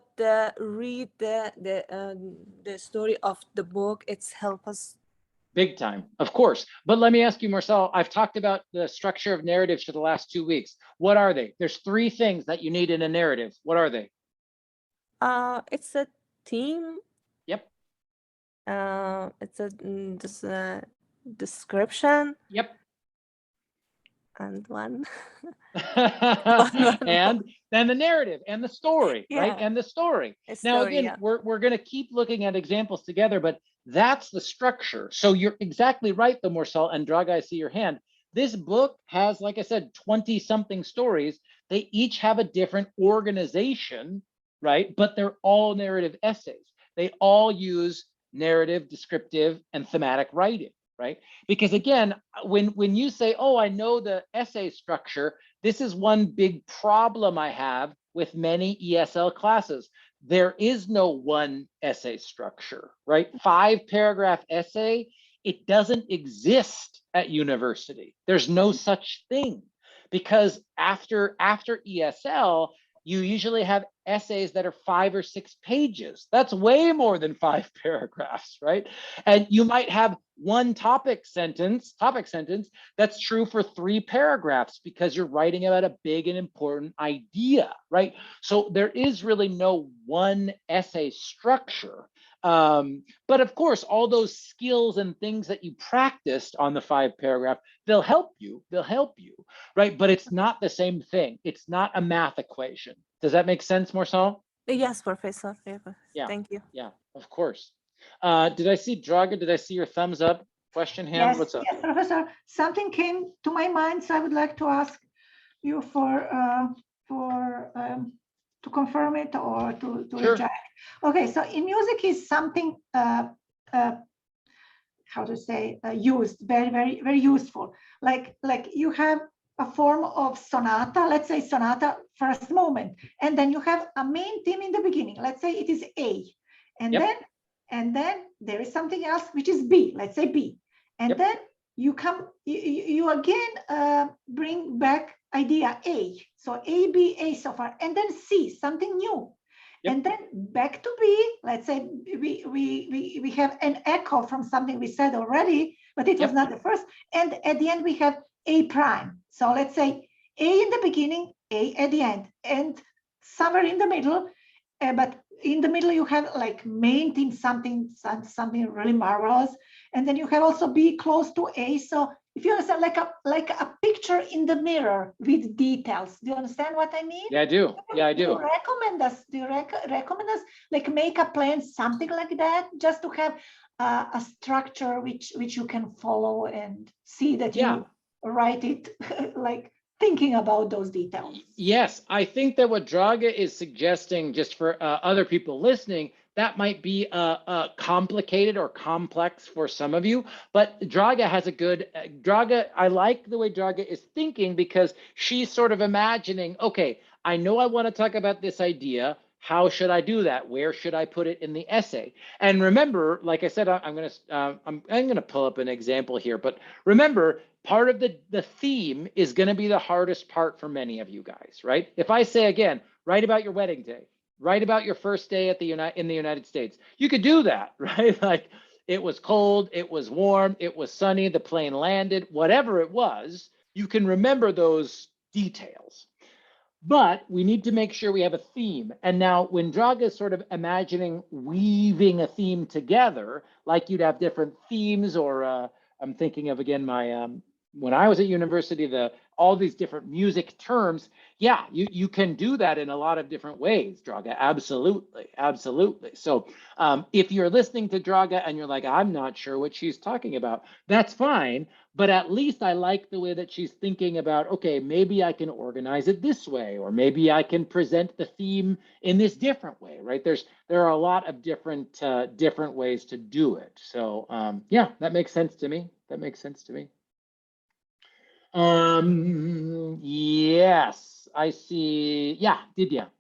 read the story of the book? It's help us. Big time, of course. But let me ask you, Marcel, I've talked about the structure of narratives for the last 2 weeks. What are they? There's 3 things that you need in a narrative. What are they? It's a theme. Yep. It's a description. Yep. And one. And then the narrative and the story, right? And the story. Now, again, we're going to keep looking at examples together, but that's the structure. So you're exactly right, though, Marcel and Draga, I see your hand. This book has, like I said, 20 something stories. They each have a different organization, right? But they're all narrative essays. They all use narrative, descriptive, and thematic writing, right? Because again, when you say, oh, I know the essay structure, this is one big problem I have with many ESL classes. There is no one essay structure, right? 5-paragraph essay, it doesn't exist at university. There's no such thing, because after ESL, you usually have essays that are 5 or 6 pages. That's way more than 5 paragraphs, right? And you might have one topic sentence that's true for 3 paragraphs because you're writing about a big and important idea, right? So there is really no one essay structure. But of course, all those skills and things that you practiced on the 5-paragraph, they'll help you, right? But it's not the same thing. It's not a math equation. Does that make sense, Marcel? Yes, Professor. Yeah. Thank you. Yeah, of course. Did I see Draga? Did I see your thumbs up? Question hand? Yes, What's up? yes, Professor. Something came to my mind, so I would like to ask you to confirm it or to Sure. reject. Okay, so in music is something how to say used, very useful. Like you have a form of sonata, let's say sonata first movement, and then you have a main theme in the beginning. Let's say it is A, and Yep. then there is something else which is B. Let's say B, and Yep. then you again bring back idea A. So A, B, A so far, and then C, something new. Yep. And then back to B, let's say we have an echo from something we said already, but it was Yep. not the first. And at the end, we have A prime. So let's say A in the beginning, A at the end, and somewhere in the middle. But in the middle, you have like main theme, something really marvelous. And then you have also B close to A. So if you understand, like a picture in the mirror with details. Do you understand what I mean? Yeah, I do. Yeah, I Do you do. recommend us? Do you recommend us like make a plan, something like that, just to have a structure which you can follow and see that Yeah. you write it like thinking about those details? Yes, I think that what Draga is suggesting, just for other people listening, that might be complicated or complex for some of you, but Draga has a good, I like the way Draga is thinking, because she's sort of imagining, okay, I know I want to talk about this idea. How should I do that? Where should I put it in the essay? And remember, like I said, I'm gonna pull up an example here, but remember, part of the theme is going to be the hardest part for many of you guys, right? If I say again, write about your wedding day, write about your first day at in the United States, you could do that, right? Like, it was cold, it was warm, it was sunny, the plane landed, whatever it was, you can remember those details. But we need to make sure we have a theme. And now when Draga is sort of imagining weaving a theme together, like you'd have different themes, or I'm thinking of, again, my when I was at university, all these different music terms. Yeah, you can do that in a lot of different ways, Draga. Absolutely, absolutely. So if you're listening to Draga and you're like, I'm not sure what she's talking about, that's fine. But at least I like the way that she's thinking about, okay, maybe I can organize it this way, or maybe I can present the theme in this different way, right? There are a lot of different different ways to do it. So yeah, that makes sense to me. That makes sense to me. Yes, I see. Yeah, Didia.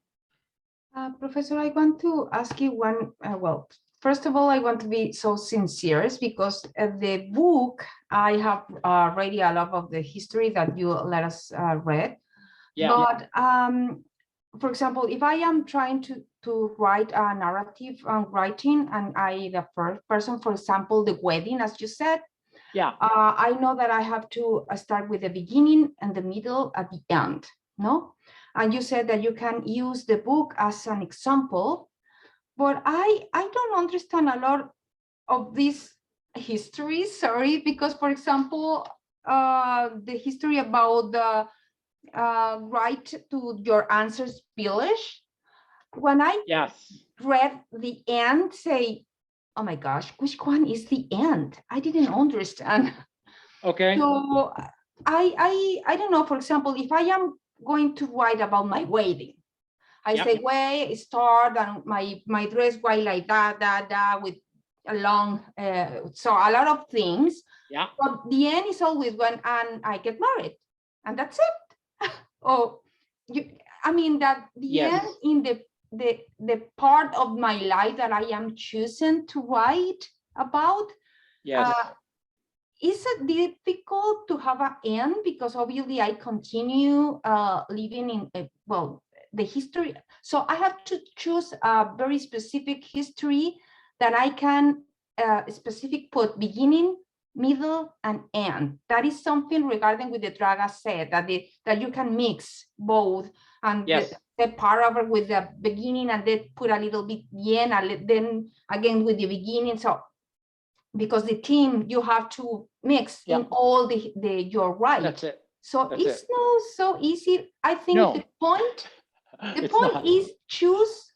Professor, I want to ask you one, well, first of all, I want to be so sincere because the book, I have already a lot of the history that you let us read. Yeah. But for example, if I am trying to write a narrative on writing, and the first person, for example, the wedding, as you said, yeah, I know that I have to start with the beginning and the middle at the end, no? And you said that you can use the book as an example, but I don't understand a lot of this history, sorry, because for example, the history about the right to your answers village, when I read the end, say, oh my gosh, which one is the end? I didn't understand. Okay. So I don't know, for example, if I am going to write about my wedding, I say, way start, and my dress white like that, with a long, so a lot of things. Yeah. But the end is always when I get married, and that's it. Oh, I mean that the end in the part of my life that I am choosing to write about. Yes. Is it difficult to have an end, because obviously I continue living in well, the history, so I have to choose a very specific history that I can specific put beginning, middle, and end. That is something regarding with the Draga said, that you can mix both, and the paragraph with the beginning, and then put a little bit the end, and then again with the beginning. So because the team, you have to mix in all the you're right. That's it. So it's not so easy. I think the point is choose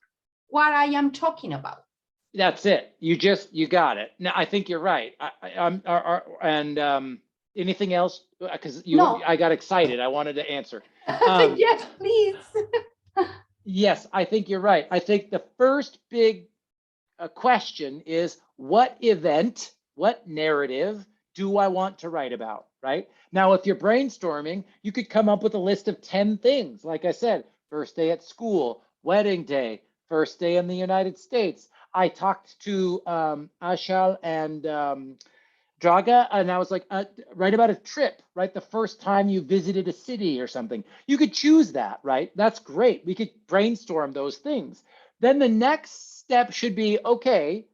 what I am talking about. That's it. You got it. Now I think you're right. Anything else? Because I got excited. I wanted to answer. Yes, please. Yes, I think you're right. I think the first big question is, what event, what narrative do I want to write about, right? Now, if you're brainstorming, you could come up with a list of 10 things. Like I said, first day at school, wedding day, first day in the United States. I talked to Ashal and Draga, and I was like, write about a trip, right? The first time you visited a city or something. You could choose that, right? That's great. We could brainstorm those things. Then the next step should be, okay,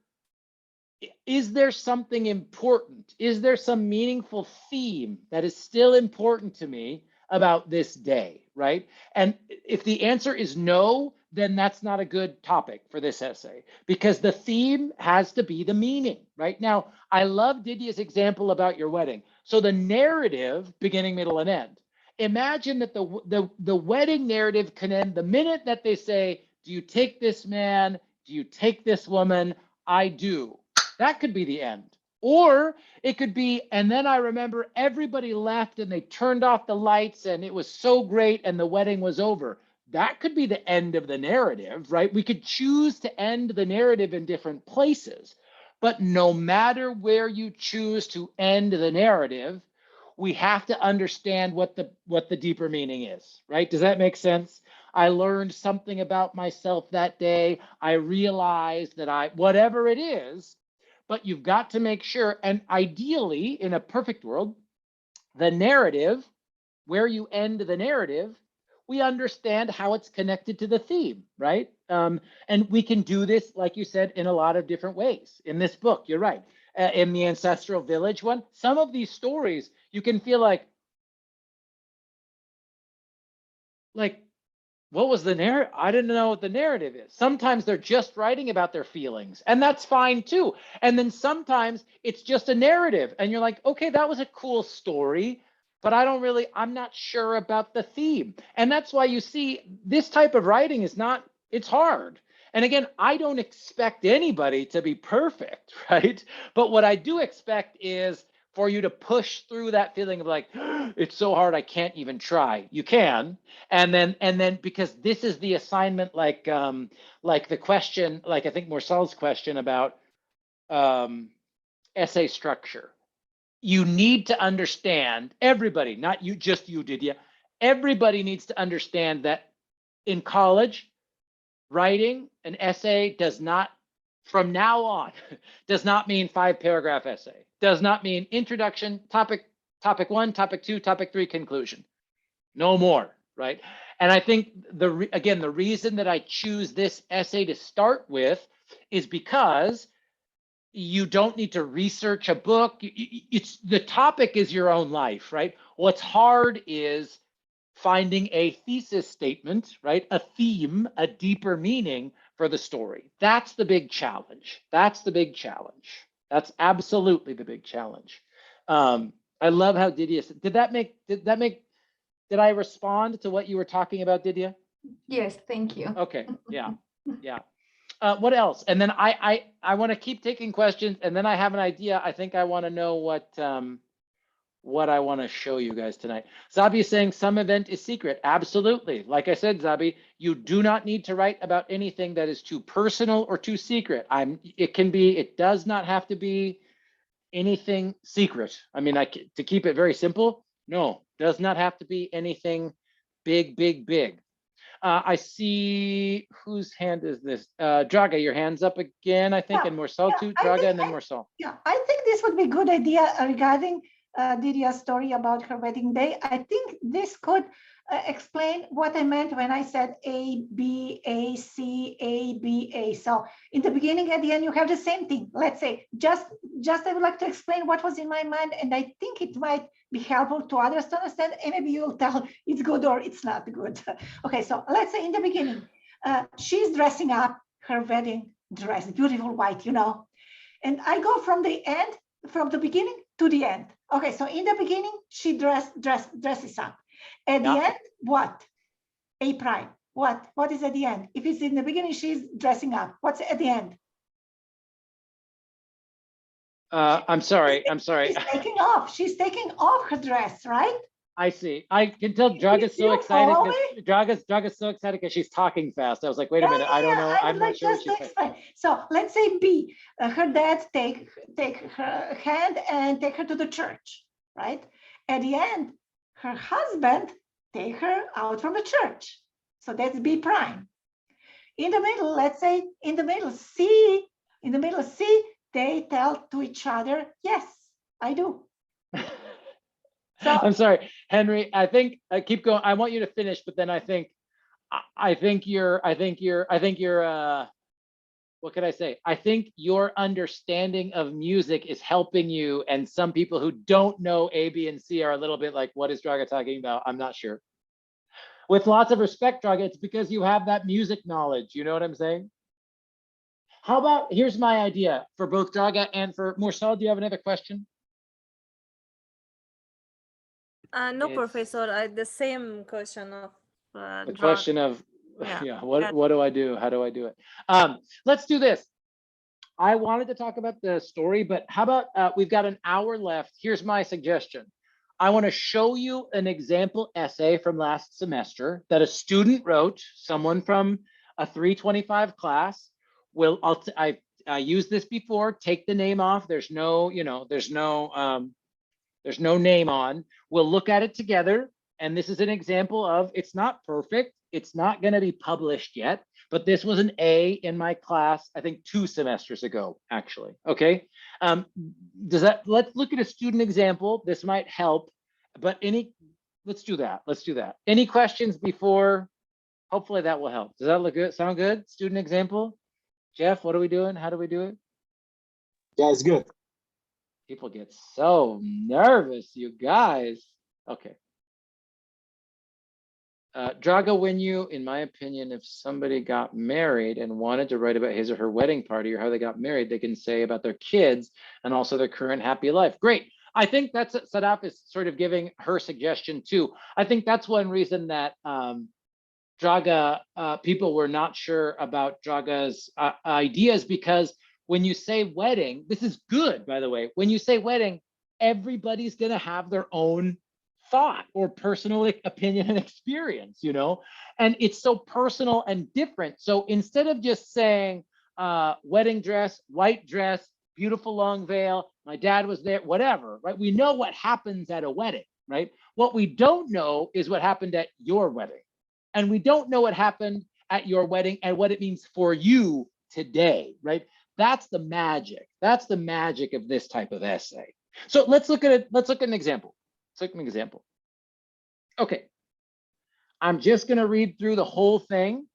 is there something important? Is there some meaningful theme that is still important to me about this day, right? And if the answer is no, then that's not a good topic for this essay, because the theme has to be the meaning, right? Now, I love Didia's example about your wedding. So the narrative, beginning, middle, and end. Imagine that the wedding narrative can end the minute that they say, do you take this man? Do you take this woman? I do. That could be the end. Or it could be, and then I remember everybody left and they turned off the lights and it was so great and the wedding was over. That could be the end of the narrative, right? We could choose to end the narrative in different places. But no matter where you choose to end the narrative, we have to understand what the deeper meaning is, right? Does that make sense? I learned something about myself that day. I realized that whatever it is, but you've got to make sure, and ideally, in a perfect world, the narrative, where you end the narrative, we understand how it's connected to the theme, right? And we can do this, like you said, in a lot of different ways. In this book, you're right. In the ancestral village one, some of these stories, you can feel like what was the narrative? I didn't know what the narrative is. Sometimes they're just writing about their feelings, and that's fine too. And then sometimes it's just a narrative, and you're like, okay, that was a cool story, but I'm not sure about the theme. And that's why you see this type of writing is not, it's hard. And again, I don't expect anybody to be perfect, right? But what I do expect is for you to push through that feeling of like, it's so hard, I can't even try. You can. And then because this is the assignment, like the question, like I think Marcel's question about essay structure. You need to understand, everybody, not you, just you, Didier. Everybody needs to understand that in college, writing an essay does not, from now on, does not mean 5-paragraph essay. Does not mean introduction, topic 1, topic 2, topic 3, conclusion. No more, right? And I think again, the reason that I choose this essay to start with is because you don't need to research a book. It's the topic is your own life, right? What's hard is finding a thesis statement, right? A theme, a deeper meaning for the story. That's the big challenge. That's the big challenge. That's absolutely the big challenge. I love how Didier said, did I respond to what you were talking about, Didier? Yes, thank you. Okay, yeah, yeah. What else? And then I want to keep taking questions, and then I have an idea. I think I want to know what I want to show you guys tonight. Zabi is saying some event is secret. Absolutely. Like I said, Zabi, you do not need to write about anything that is too personal or too secret. It does not have to be anything secret. I mean, to keep it very simple, no, does not have to be anything big, big, big. I see, whose hand is this? Draga, your hand's up again, I think, Yeah, and Marcel yeah, too. I Draga think and then Marcel. Yeah, I think this would be a good idea regarding Didier's story about her wedding day. I think this could explain what I meant when I said A, B, A, C, A, B, A. So in the beginning, at the end, you have the same thing. Let's say, just I would like to explain what was in my mind, and I think it might be helpful to others to understand, and maybe you'll tell it's good or it's not good. Okay, so let's say in the beginning, she's dressing up her wedding dress, beautiful white, and I go from the beginning to the end. Okay, so in the beginning, she dresses up. At the end, what? A prime. What is at the end? If it's in the beginning, she's dressing up. What's at the end? I'm sorry. She's taking off her dress, right? I see. I can tell Draga's so excited. Draga's so excited because she's talking fast. I was like, wait a minute. I don't know. I'm not sure what she's saying. So let's say B. Her dad take her hand and take her to the church, right? At the end, her husband take her out from the church. So that's B prime. In the middle, let's say in the middle C, they tell to each other, yes, I do. So, I'm sorry, Henry. I think I keep going. I want you to finish, but then I think you're. What can I say? I think your understanding of music is helping you, and some people who don't know A, B, and C are a little bit like, what is Draga talking about? I'm not sure. With lots of respect, Draga, it's because you have that music knowledge. You know what I'm saying? How about, here's my idea for both Draga and for Marcel. Do you have another question? No, Professor. The same question of the question of what do I do? How do I do it? Let's do this. I wanted to talk about the story, but how about we've got an hour left. Here's my suggestion. I want to show you an example essay from last semester that a student wrote, someone from a 325 class. I used this before. Take the name off. There's no name on. We'll look at it together. And this is an example of, it's not perfect. It's not going to be published yet, but this was an A in my class, I think 2 semesters ago, actually. Okay. Let's look at a student example. This might help, but let's do that. Let's do that. Any questions before? Hopefully that will help. Does that look good? Sound good? Student example? Jeff, what are we doing? How do we do it? Yeah, it's good. People get so nervous, you guys. Okay. Draga, when you, in my opinion, if somebody got married and wanted to write about his or her wedding party or how they got married, they can say about their kids and also their current happy life. Great. I think that's Sadaf is sort of giving her suggestion too. I think that's one reason that Draga, people were not sure about Draga's ideas, because when you say wedding, this is good, by the way, when you say wedding, everybody's going to have their own thought or personal opinion and experience, you know, and it's so personal and different. So instead of just saying wedding dress, white dress, beautiful long veil, my dad was there, whatever, right? We know what happens at a wedding, right? What we don't know is what happened at your wedding. And we don't know what happened at your wedding and what it means for you today, right? That's the magic. That's the magic of this type of essay. So let's look at it. Let's look at an example. Let's look at an example. Okay. I'm just going to read through the whole thing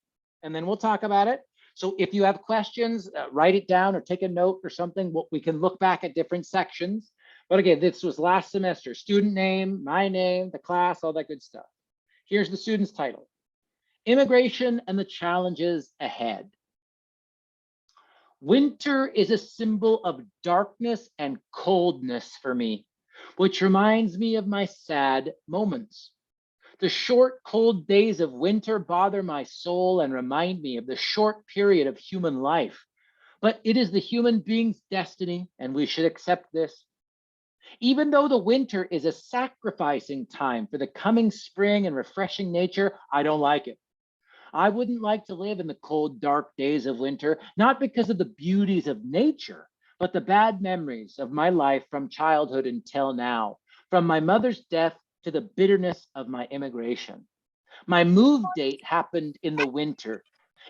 and then we'll talk about it. So if you have questions, write it down or take a note or something. We can look back at different sections. But again, this was last semester. Student name, my name, the class, all that good stuff. Here's the student's title. Immigration and the challenges ahead. Winter is a symbol of darkness and coldness for me, which reminds me of my sad moments. The short, cold days of winter bother my soul and remind me of the short period of human life. But it is the human being's destiny, and we should accept this. Even though the winter is a sacrificing time for the coming spring and refreshing nature, I don't like it. I wouldn't like to live in the cold, dark days of winter, not because of the beauties of nature, but the bad memories of my life from childhood until now, from my mother's death to the bitterness of my immigration. My move date happened in the winter.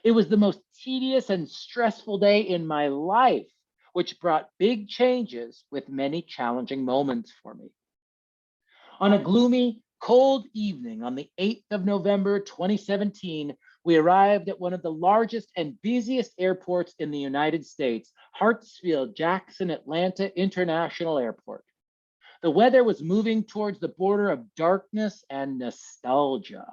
It was the most tedious and stressful day in my life, which brought big changes with many challenging moments for me. On a gloomy, cold evening on the 8th of November, 2017, we arrived at one of the largest and busiest airports in the United States, Hartsfield-Jackson Atlanta International Airport. The weather was moving towards the border of darkness and nostalgia.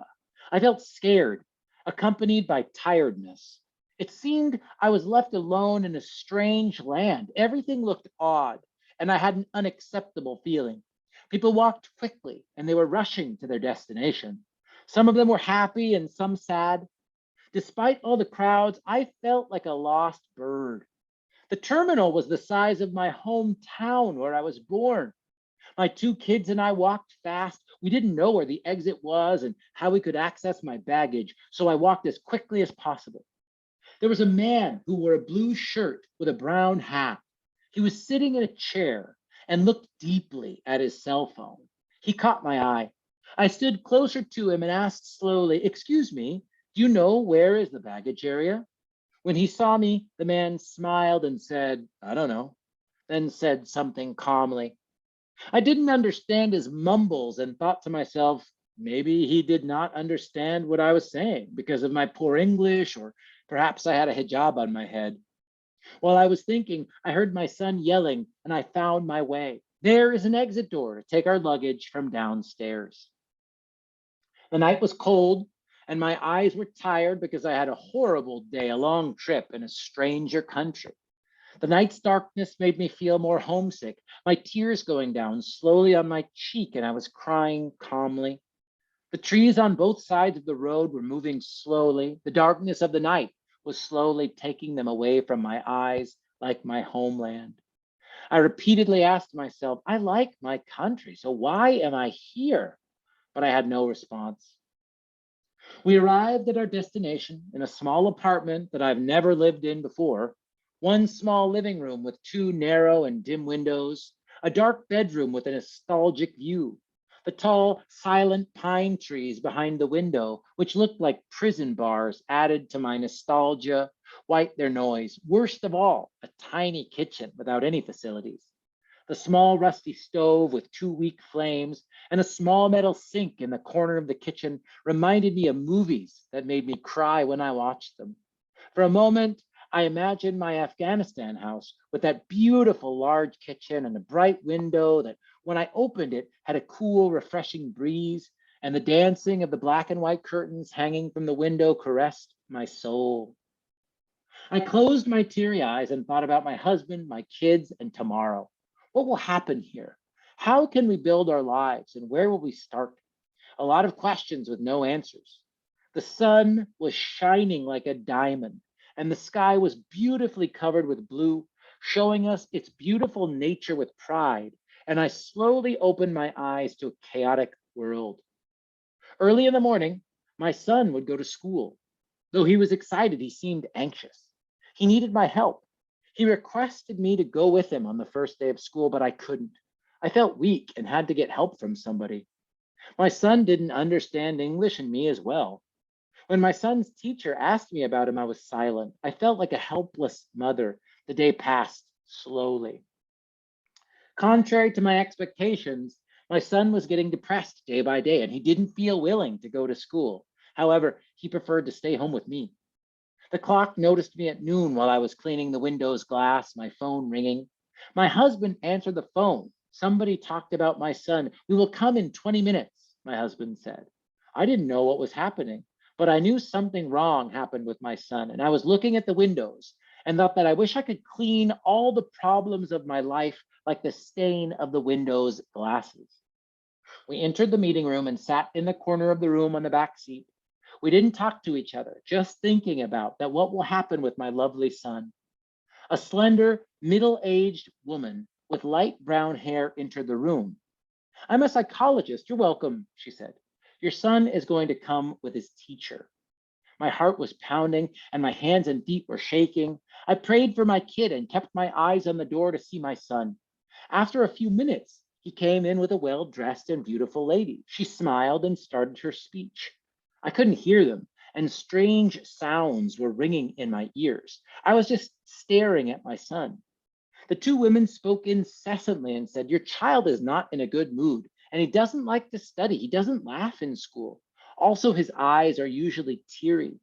I felt scared, accompanied by tiredness. It seemed I was left alone in a strange land. Everything looked odd, and I had an unacceptable feeling. People walked quickly, and they were rushing to their destination. Some of them were happy and some sad. Despite all the crowds, I felt like a lost bird. The terminal was the size of my hometown where I was born. My two kids and I walked fast. We didn't know where the exit was and how we could access my baggage, so I walked as quickly as possible. There was a man who wore a blue shirt with a brown hat. He was sitting in a chair and looked deeply at his cell phone. He caught my eye. I stood closer to him and asked slowly, "Excuse me, do you know where is the baggage area?" When he saw me, the man smiled and said, "I don't know," then said something calmly. I didn't understand his mumbles and thought to myself, maybe he did not understand what I was saying because of my poor English, or perhaps I had a hijab on my head. While I was thinking, I heard my son yelling and I found my way. There is an exit door to take our luggage from downstairs. The night was cold and my eyes were tired because I had a horrible day, a long trip in a stranger country. The night's darkness made me feel more homesick, my tears going down slowly on my cheek, and I was crying calmly. The trees on both sides of the road were moving slowly. The darkness of the night was slowly taking them away from my eyes, like my homeland. I repeatedly asked myself, I like my country, so why am I here? But I had no response. We arrived at our destination in a small apartment that I've never lived in before. One small living room with two narrow and dim windows, a dark bedroom with a nostalgic view, the tall, silent pine trees behind the window, which looked like prison bars, added to my nostalgia, white their noise. Worst of all, a tiny kitchen without any facilities. The small rusty stove with two weak flames and a small metal sink in the corner of the kitchen reminded me of movies that made me cry when I watched them. For a moment, I imagined my Afghanistan house with that beautiful large kitchen and a bright window that, when I opened it, had a cool, refreshing breeze. and the dancing of the black and white curtains hanging from the window caressed my soul. I closed my teary eyes and thought about my husband, my kids, and tomorrow. What will happen here? How can we build our lives, and where will we start? A lot of questions with no answers. The sun was shining like a diamond, and the sky was beautifully covered with blue, showing us its beautiful nature with pride. And I slowly opened my eyes to a chaotic world. Early in the morning, my son would go to school. Though he was excited, he seemed anxious. He needed my help. He requested me to go with him on the first day of school, but I couldn't. I felt weak and had to get help from somebody. My son didn't understand English and me as well. When my son's teacher asked me about him, I was silent. I felt like a helpless mother. The day passed slowly. Contrary to my expectations, my son was getting depressed day by day, and he didn't feel willing to go to school. However, he preferred to stay home with me. The clock noticed me at noon while I was cleaning the window's glass, my phone ringing. My husband answered the phone. Somebody talked about my son. We will come in 20 minutes, my husband said. I didn't know what was happening, but I knew something wrong happened with my son, and I was looking at the windows and thought that I wish I could clean all the problems of my life like the stain of the window's glasses. We entered the meeting room and sat in the corner of the room on the back seat. We didn't talk to each other, just thinking about that what will happen with my lovely son. A slender, middle-aged woman with light brown hair entered the room. I'm a psychologist. You're welcome, she said. Your son is going to come with his teacher. My heart was pounding and my hands and feet were shaking. I prayed for my kid and kept my eyes on the door to see my son. After a few minutes, he came in with a well-dressed and beautiful lady. She smiled and started her speech. I couldn't hear them, and strange sounds were ringing in my ears. I was just staring at my son. The two women spoke incessantly and said, your child is not in a good mood, and he doesn't like to study. He doesn't laugh in school. Also, his eyes are usually teary.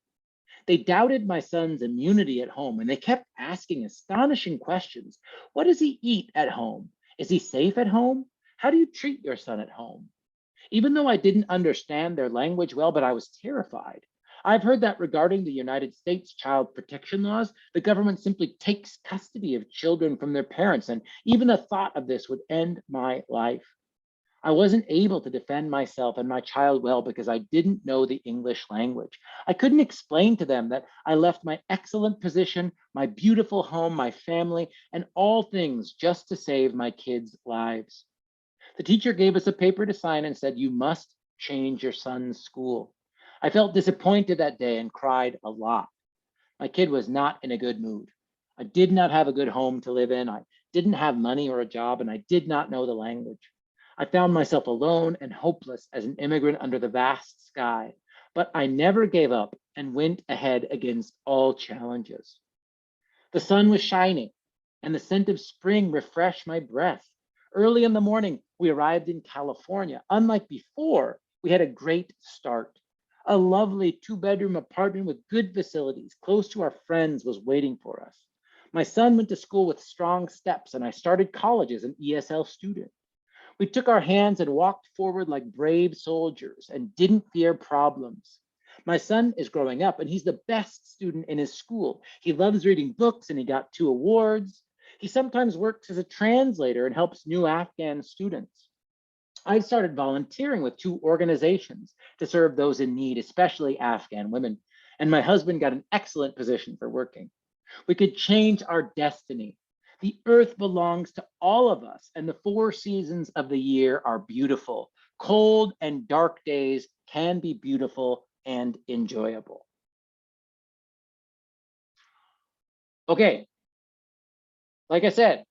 They doubted my son's immunity at home, and they kept asking astonishing questions. What does he eat at home? Is he safe at home? How do you treat your son at home? Even though I didn't understand their language well, but I was terrified. I've heard that regarding the United States child protection laws, the government simply takes custody of children from their parents, and even the thought of this would end my life. I wasn't able to defend myself and my child well because I didn't know the English language. I couldn't explain to them that I left my excellent position, my beautiful home, my family, and all things just to save my kids' lives. The teacher gave us a paper to sign and said, you must change your son's school. I felt disappointed that day and cried a lot. My kid was not in a good mood. I did not have a good home to live in. I didn't have money or a job, and I did not know the language. I found myself alone and hopeless as an immigrant under the vast sky, but I never gave up and went ahead against all challenges. The sun was shining, and the scent of spring refreshed my breath. Early in the morning, we arrived in California. Unlike before, we had a great start. A lovely 2-bedroom apartment with good facilities, close to our friends, was waiting for us. My son went to school with strong steps, and I started college as an ESL student. We took our hands and walked forward like brave soldiers and didn't fear problems. My son is growing up, and he's the best student in his school. He loves reading books, and he got 2 awards. He sometimes works as a translator and helps new Afghan students. I started volunteering with 2 organizations to serve those in need, especially Afghan women, and my husband got an excellent position for working. We could change our destiny. The earth belongs to all of us, and the 4 seasons of the year are beautiful. Cold and dark days can be beautiful and enjoyable. Okay, like I said,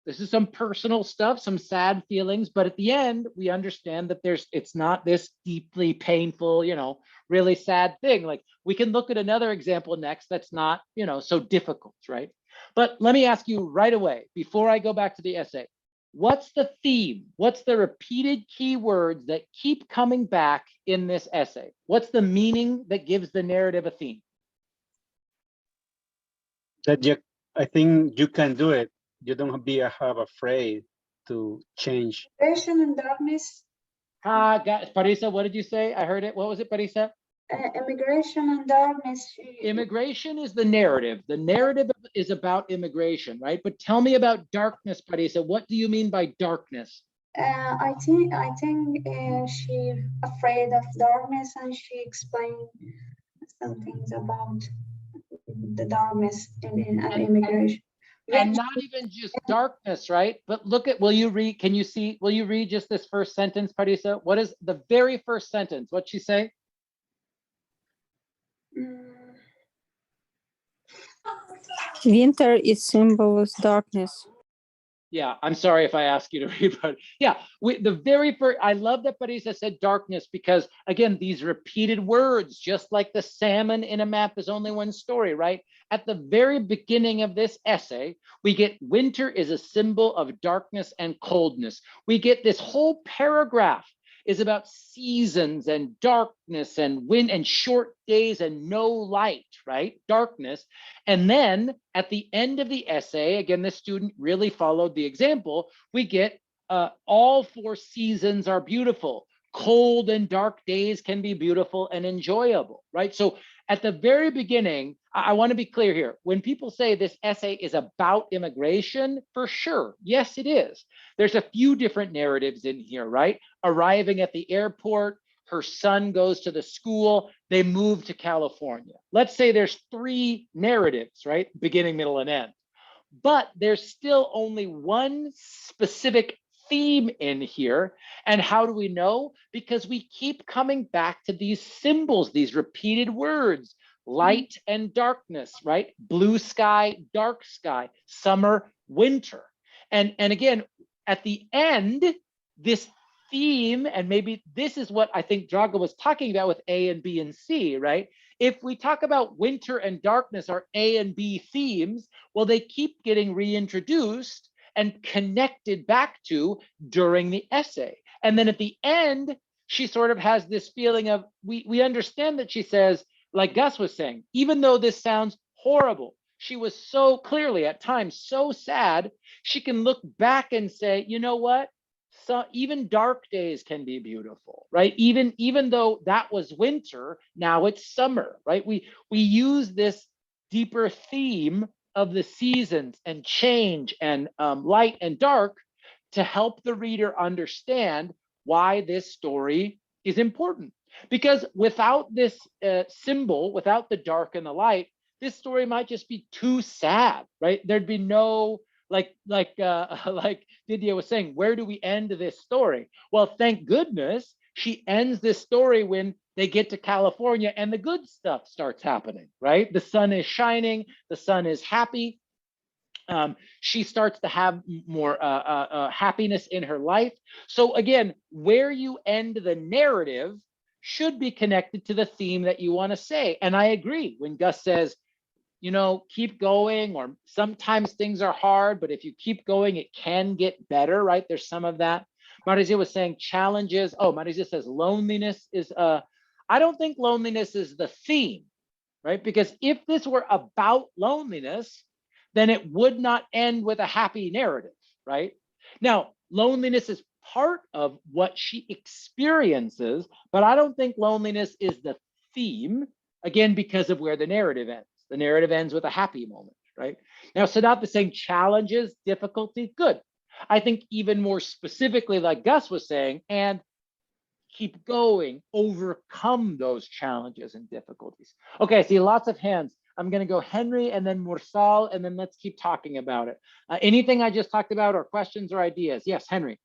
this is some personal stuff, some sad feelings, but at the end, we understand that it's not this deeply painful, really sad thing. Like, we can look at another example next that's not, so difficult, right? But let me ask you right away, before I go back to the essay, what's the theme? What's the repeated keywords that keep coming back in this essay? What's the meaning that gives the narrative a theme? I think you can do it. You don't have afraid to change. Depression and darkness. Parisa, what did you say? I heard it. What was it, Parisa? Immigration and darkness. Immigration is the narrative. The narrative is about immigration, right? But tell me about darkness, Parisa. What do you mean by darkness? I think she afraid of darkness, and she explained some things about the darkness and immigration. And not even just darkness, right? But look at, will you read just this first sentence, Parisa? What is the very first sentence? What'd she say? Winter is symbols darkness. Yeah, I'm sorry if I ask you to read, but yeah, the very first, I love that Parisa said darkness because again, these repeated words, just like the salmon in a map is only one story, right? At the very beginning of this essay, we get winter is a symbol of darkness and coldness. We get this whole paragraph is about seasons and darkness and wind and short days and no light, right? Darkness. And then at the end of the essay, again, the student really followed the example, we get all 4 seasons are beautiful. Cold and dark days can be beautiful and enjoyable, right? So at the very beginning, I want to be clear here. When people say this essay is about immigration, for sure, yes, it is. There's a few different narratives in here, right? Arriving at the airport, her son goes to the school, they move to California. Let's say there's 3 narratives, right? Beginning, middle, and end. But there's still only one specific theme in here. And how do we know? Because we keep coming back to these symbols, these repeated words, light and darkness, right? Blue sky, dark sky, summer, winter. And again, at the end, this theme, and maybe this is what I think Drago was talking about with A and B and C, right? If we talk about winter and darkness are A and B themes, well, they keep getting reintroduced and connected back to during the essay. And then at the end, she sort of has this feeling of, we understand that she says, like Gus was saying, even though this sounds horrible, she was so clearly at times so sad, she can look back and say, you know what? So even dark days can be beautiful, right? Even though that was winter, now it's summer, right? We use this deeper theme of the seasons and change and light and dark to help the reader understand why this story is important. Because without this symbol, without the dark and the light, this story might just be too sad, right? There'd be no, like Didier was saying, where do we end this story? Well, thank goodness she ends this story when they get to California and the good stuff starts happening, right? The sun is shining, the sun is happy. She starts to have more happiness in her life. So again, where you end the narrative should be connected to the theme that you want to say. And I agree when Gus says, you know, keep going, or sometimes things are hard, but if you keep going, it can get better, right? There's some of that. Marizia was saying challenges. Oh, Marizia says loneliness is, I don't think loneliness is the theme, right? Because if this were about loneliness, then it would not end with a happy narrative, right? Now, loneliness is part of what she experiences, but I don't think loneliness is the theme, again, because of where the narrative ends. The narrative ends with a happy moment, right? Now, Sadat is saying challenges, difficulty, good. I think even more specifically, like Gus was saying, and keep going, overcome those challenges and difficulties. Okay, I see lots of hands. I'm going to go Henry and then Mursal, and then let's keep talking about it. Anything I just talked about or questions or ideas? Yes, Henry.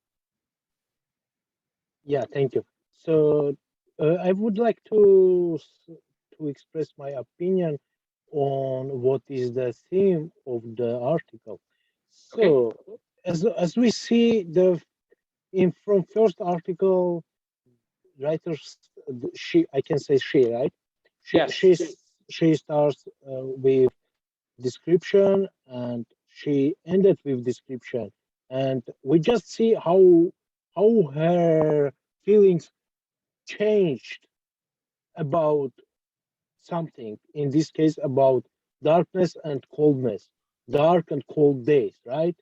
Yeah, thank you. So I would like to express my opinion on what is the theme of the article. So as we see from first article, writers, I can say she, right? Yes. She starts with description and she ended with description, and we just see how her feelings changed about something, in this case about darkness and coldness, dark and cold days, right?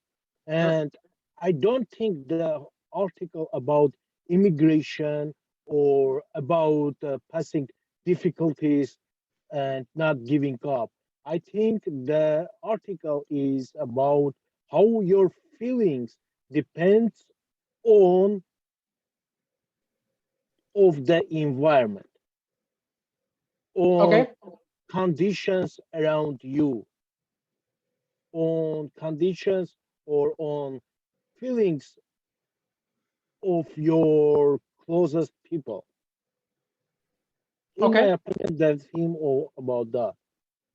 And I don't think the article about immigration or about passing difficulties and not giving up. I think the article is about how your feelings depends on of the environment, on Okay. conditions around you, on conditions or on feelings of your closest people. In my Okay. opinion, the theme about that.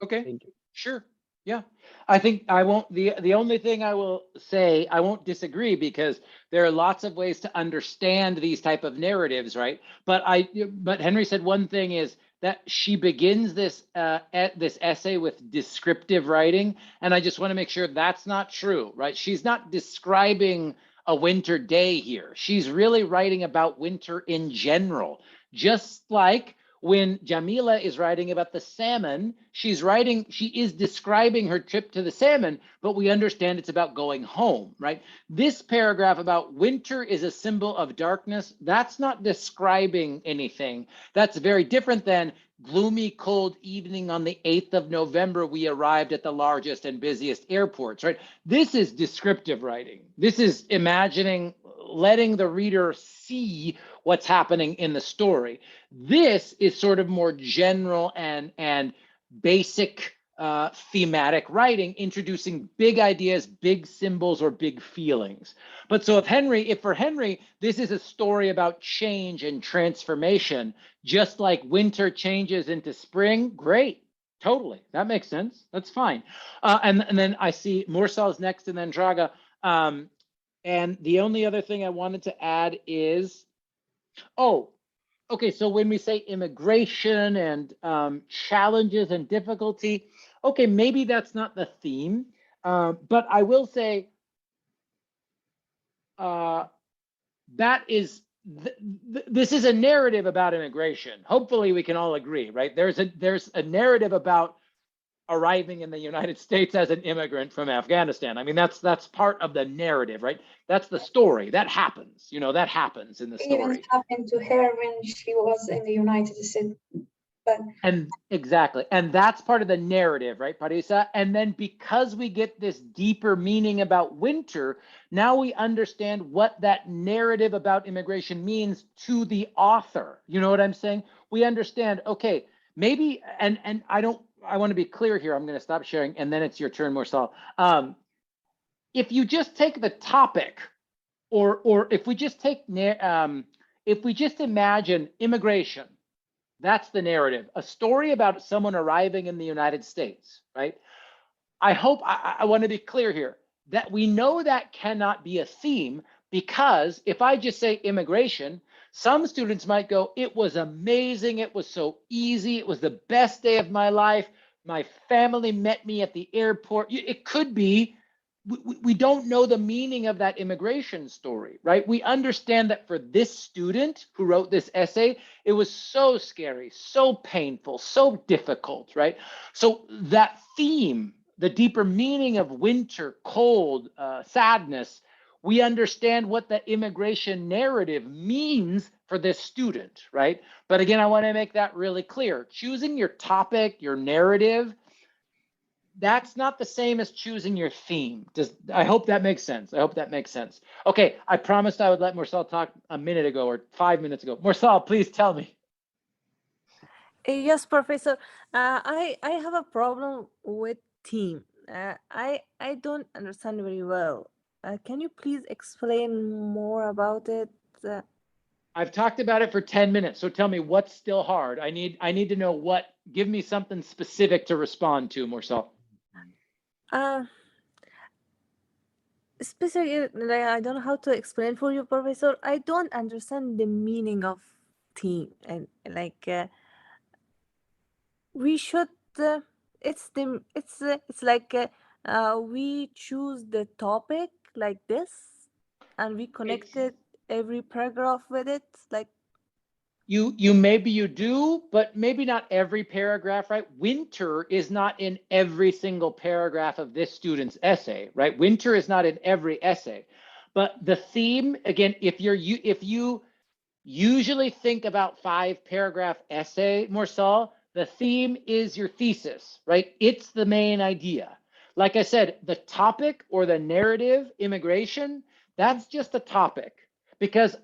Okay. Thank you. Sure. Yeah. I think I won't, the only thing I will say, I won't disagree because there are lots of ways to understand these type of narratives, right? But Henry said one thing is that she begins this this essay with descriptive writing, and I just want to make sure that's not true, right? She's not describing a winter day here. She's really writing about winter in general, just like when Jamila is writing about the salmon, she is describing her trip to the salmon, but we understand it's about going home, right? This paragraph about winter is a symbol of darkness, that's not describing anything. That's very different than gloomy, cold evening on the 8th of November, we arrived at the largest and busiest airports, right? This is descriptive writing. This is imagining, letting the reader see what's happening in the story. This is sort of more general and basic thematic writing, introducing big ideas, big symbols, or big feelings. But so if for Henry, this is a story about change and transformation, just like winter changes into spring, great. Totally, that makes sense. That's fine. And then I see Mursal's next and then Draga. And the only other thing I wanted to add is, oh, okay, so when we say immigration and challenges and difficulty, okay, maybe that's not the theme, but I will say that is, this is a narrative about immigration. Hopefully we can all agree, right? There's a narrative about arriving in the United States as an immigrant from Afghanistan. I mean, that's part of the narrative, right? That's the story. That happens, that happens in the Even story. happened to her when she was in the United States. But And exactly, and that's part of the narrative, right, Parisa? And then because we get this deeper meaning about winter, now we understand what that narrative about immigration means to the author. You know what I'm saying? We understand, okay, maybe, and I want to be clear here. I'm going to stop sharing, and then it's your turn, Marcel. If you just take the topic, or if we just take, if we just imagine immigration, that's the narrative, a story about someone arriving in the United States, right? I hope, I want to be clear here, that we know that cannot be a theme, because if I just say immigration, some students might go, it was amazing, it was so easy, it was the best day of my life, my family met me at the airport. It could be, we don't know the meaning of that immigration story, right? We understand that for this student who wrote this essay, it was so scary, so painful, so difficult, right? So that theme, the deeper meaning of winter, cold, sadness, we understand what the immigration narrative means for this student, right? But again, I want to make that really clear. Choosing your topic, your narrative, that's not the same as choosing your theme. I hope that makes sense. I hope that makes sense. Okay, I promised I would let Marcel talk a minute ago or 5 minutes ago. Marcel, please tell me. Yes, Professor. I have a problem with theme. I don't understand very well. Can you please explain more about it? I've talked about it for 10 minutes, so tell me what's still hard. I need to know what. Give me something specific to respond to, Marcel. Especially, I don't know how to explain for you, Professor. I don't understand the meaning of theme, and we should. It's like we choose the topic like this, and we connected every paragraph with it, like. Maybe you do, but maybe not every paragraph, right? Winter is not in every single paragraph of this student's essay, right? Winter is not in every essay, but the theme, again, if you usually think about 5-paragraph essay, Morsal. The theme is your thesis, right? It's the main idea. Like I said, the topic or the narrative, immigration, that's just a topic. Because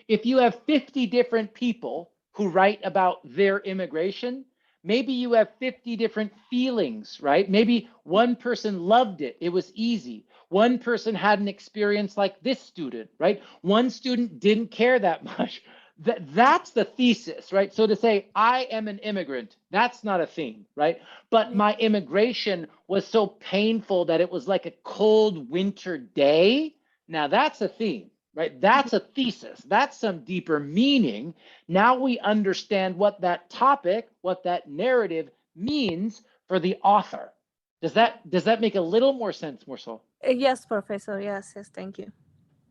if you have 50 different people who write about their immigration, maybe you have 50 different feelings, right? Maybe one person loved it, it was easy. One person had an experience like this student, right? One student didn't care that much. That's the thesis, right? So to say, I am an immigrant, that's not a theme, right? But my immigration was so painful that it was like a cold winter day. Now that's a theme, right? That's a thesis. That's some deeper meaning. Now we understand what that topic, what that narrative means for the author. Does that make a little more sense, Morsel? Yes, Professor. Yes, thank you.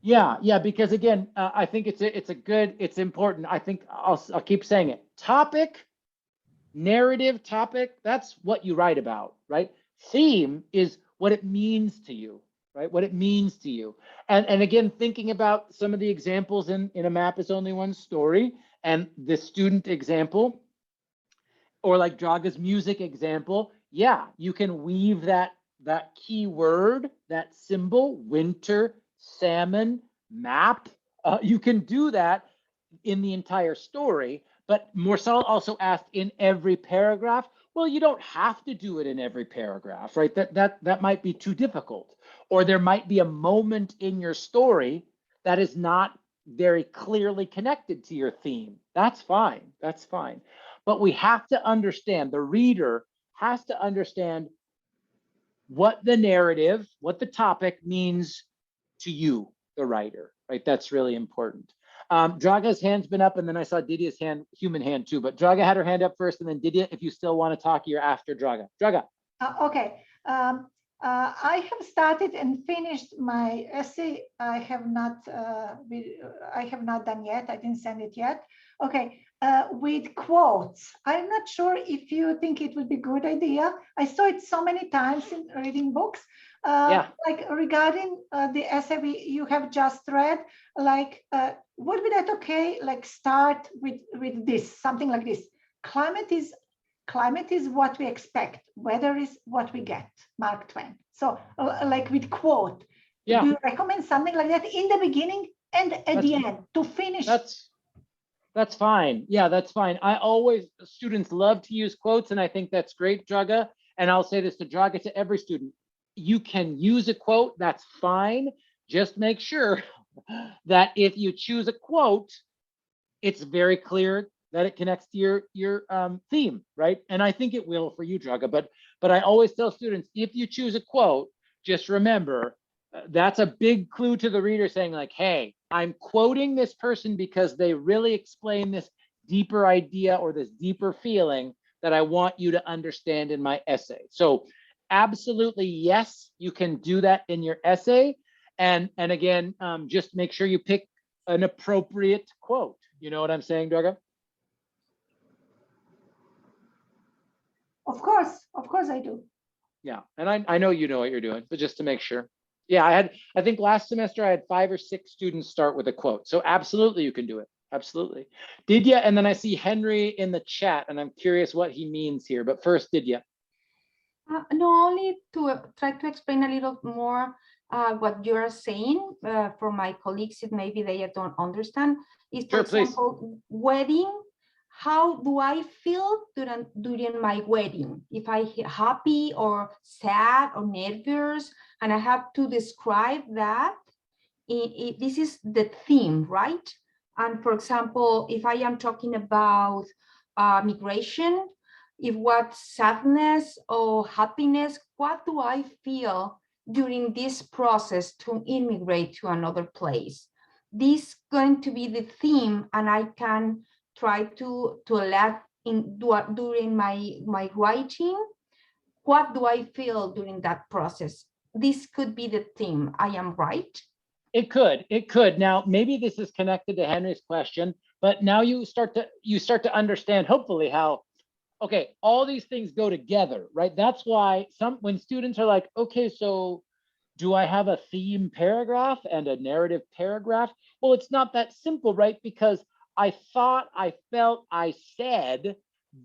Yeah, because again, I think it's important. I think I'll keep saying it. Topic, narrative, topic, that's what you write about, right? Theme is what it means to you, right? What it means to you. And again, thinking about some of the examples in A Map is Only One Story and the student example, or like Draga's music example, yeah, you can weave that key word, that symbol, winter, salmon, map. You can do that in the entire story. But Morsel also asked in every paragraph. Well, you don't have to do it in every paragraph, right? That might be too difficult. Or there might be a moment in your story that is not very clearly connected to your theme. That's fine. That's fine. But we have to understand, the reader has to understand what the narrative, what the topic means to you, the writer, right? That's really important. Draga's hand's been up, and then I saw Didia's hand, human hand too, but Draga had her hand up first, and then Didia, if you still want to talk, you're after Draga. Draga. Okay. I have started and finished my essay. I have not done yet. I didn't send it yet. Okay. With quotes. I'm not sure if you think it would be a good idea. I saw it so many times in reading books. Like regarding the essay you have just read, like would be that okay? Like start with this, something like this. Climate is what we expect. Weather is what we get. Mark Twain. So like with quote. Do you recommend something like that in the beginning and at the end to finish? That's fine. Yeah, that's fine. Students love to use quotes, and I think that's great, Draga. And I'll say this to Draga, to every student. You can use a quote, that's fine. Just make sure that if you choose a quote, it's very clear that it connects to your theme, right? And I think it will for you, Draga. But I always tell students, if you choose a quote, just remember, that's a big clue to the reader saying like, hey, I'm quoting this person because they really explain this deeper idea or this deeper feeling that I want you to understand in my essay. So absolutely, yes, you can do that in your essay. And again, just make sure you pick an appropriate quote. You know what I'm saying, Draga? Of course I do. Yeah, and I know you know what you're doing, but just to make sure. Yeah, I think last semester I had 5 or 6 students start with a quote. So absolutely you can do it. Absolutely. Didya, and then I see Henry in the chat, and I'm curious what he means here. But first, Didya. No, only to try to explain a little more what you're saying for my colleagues, if maybe they don't understand. Is for example, wedding. How do I feel during my wedding? If I happy or sad or nervous, and I have to describe that. This is the theme, right? And for example, if I am talking about migration, if what sadness or happiness, what do I feel during this process to immigrate to another place? This is going to be the theme, and I can try to let in during my writing. What do I feel during that process? This could be the theme. I am right? It could. Now, maybe this is connected to Henry's question, but now you start to understand, hopefully, how, okay, all these things go together, right? That's why when students are like, okay, so Do I have a theme paragraph and a narrative paragraph? Well, it's not that simple, right? Because I thought, I felt, I said,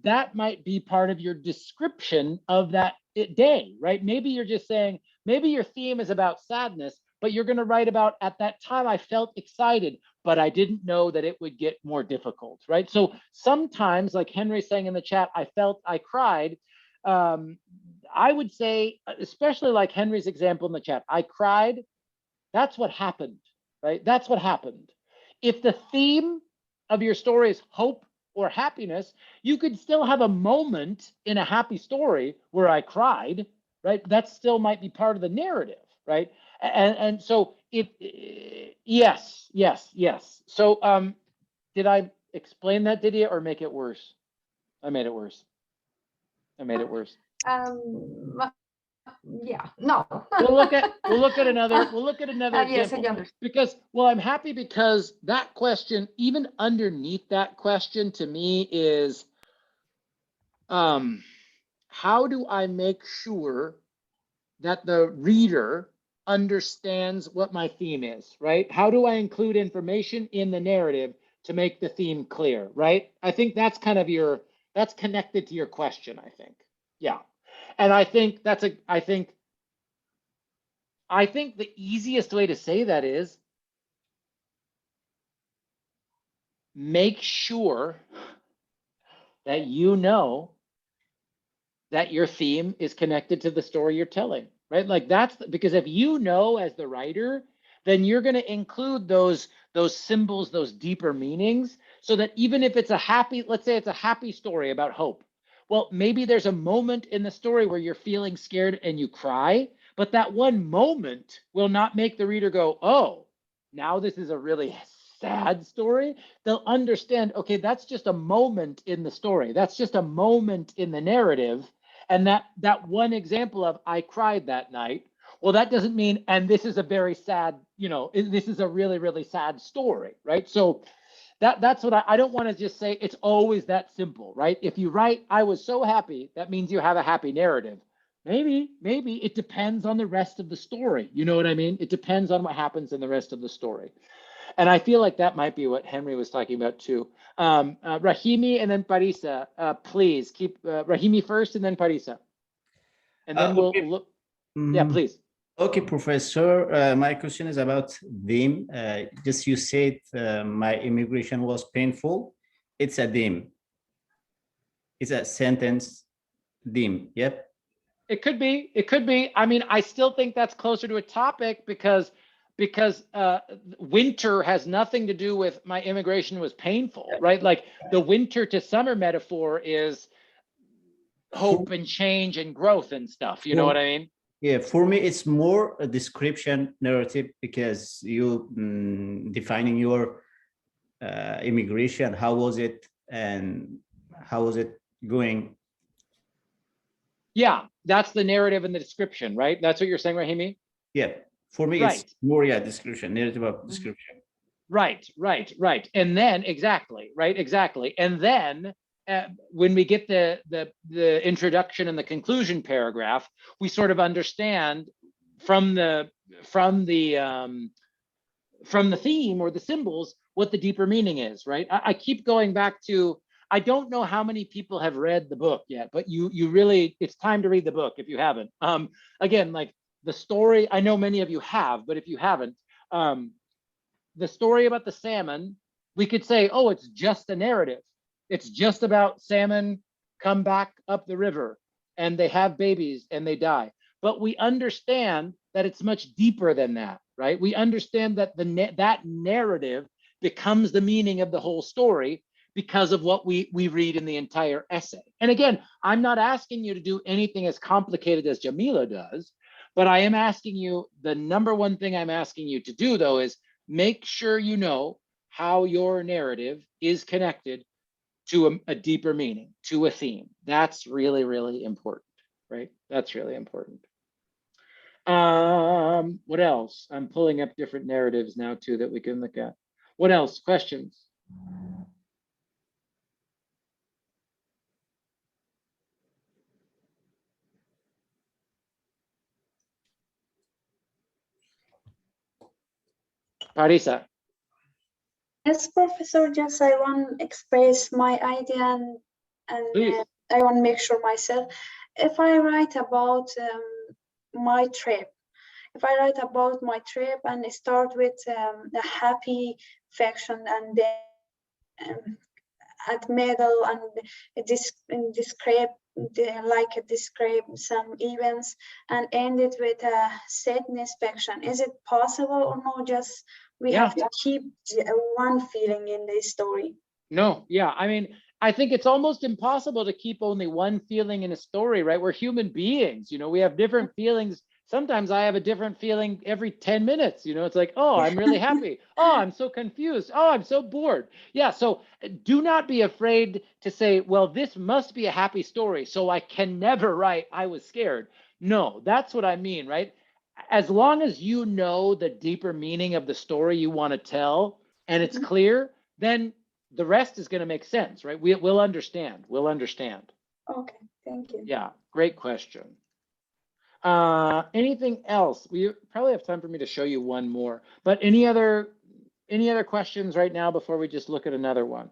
that might be part of your description of that day, right? Maybe you're just saying, maybe your theme is about sadness, but you're going to write about, at that time I felt excited, but I didn't know that it would get more difficult, right? So sometimes, like Henry's saying in the chat, I cried. I would say, especially like Henry's example in the chat, I cried. That's what happened, right? That's what happened. If the theme of your story is hope or happiness, you could still have a moment in a happy story where I cried, right? That still might be part of the narrative, right? And so yes. So did I explain that, Didier, or make it worse? I made it worse. Yeah, no. we'll look at another Yes, I example, understand. because, well, I'm happy because that question, even underneath that question, to me is, how do I make sure that the reader understands what my theme is, right? How do I include information in the narrative to make the theme clear, right? I think that's kind of that's connected to your question, I think. Yeah. And I think I think the easiest way to say that is make sure that you know that your theme is connected to the story you're telling, right? Like that's because if you know as the writer, then you're going to include those symbols, those deeper meanings, so that even if it's a happy, let's say it's a happy story about hope. Well, maybe there's a moment in the story where you're feeling scared and you cry, but that one moment will not make the reader go, oh, now this is a really sad story. They'll understand, okay, that's just a moment in the story. That's just a moment in the narrative. And that one example of I cried that night, well, that doesn't mean, and this is a very sad, this is a really, really sad story, right? So that's what I don't want to just say it's always that simple, right? If you write, I was so happy, that means you have a happy narrative. Maybe it depends on the rest of the story. You know what I mean? It depends on what happens in the rest of the story. And I feel like that might be what Henry was talking about too. Rahimi and then Parisa, please keep Rahimi first and then Parisa. And then we'll look. Yeah, please. Okay, Professor. My question is about theme. Just you said my immigration was painful. It's a theme. It's a sentence theme. Yep. It could be. It could be. I mean, I still think that's closer to a topic because winter has nothing to do with my immigration was painful, right? Like the winter to summer metaphor is hope and change and growth and stuff. You know what I mean? Yeah, for me, it's more a description narrative because you defining your immigration. How was it and how was it going? Yeah, that's the narrative and the description, right? That's what you're saying, Rahimi? Yeah, for me, right. It's more, description, narrative of description. Right. And then, exactly. And then when we get the introduction and the conclusion paragraph, we sort of understand from the theme or the symbols what the deeper meaning is, right? I keep going back to, I don't know how many people have read the book yet, but you really, it's time to read the book if you haven't. Again, like the story, I know many of you have, but if you haven't, the story about the salmon, we could say, oh, it's just a narrative. It's just about salmon come back up the river and they have babies and they die. But we understand that it's much deeper than that, right? We understand that that narrative becomes the meaning of the whole story because of what we read in the entire essay. And again, I'm not asking you to do anything as complicated as Jamila does, but I am asking you, the number one thing I'm asking you to do though is make sure you know how your narrative is connected to a deeper meaning, to a theme. That's really, really important, right? That's really important. What else? I'm pulling up different narratives now too that we can look at. What else? Questions? Parisa. Yes, Professor, just I want to express my idea and Please. I want to make sure myself. If I write about my trip, if I write about my trip and start with the happy faction and then at middle and describe describe some events and end it with a sadness faction, is it possible or no? Just we Yeah. have to keep one feeling in the story. No, yeah. I mean, I think it's almost impossible to keep only one feeling in a story, right? We're human beings, we have different feelings. Sometimes I have a different feeling every 10 minutes, it's like, oh, I'm really happy. Oh, I'm so confused. Oh, I'm so bored. Yeah, so do not be afraid to say, well, this must be a happy story, so I can never write I was scared. No, that's what I mean, right? As long as you know the deeper meaning of the story you want to tell and it's clear, then the rest is going to make sense, right? We'll understand. We'll understand. Okay, thank you. Yeah, great question. Anything else? We probably have time for me to show you one more, but any other questions right now before we just look at another one?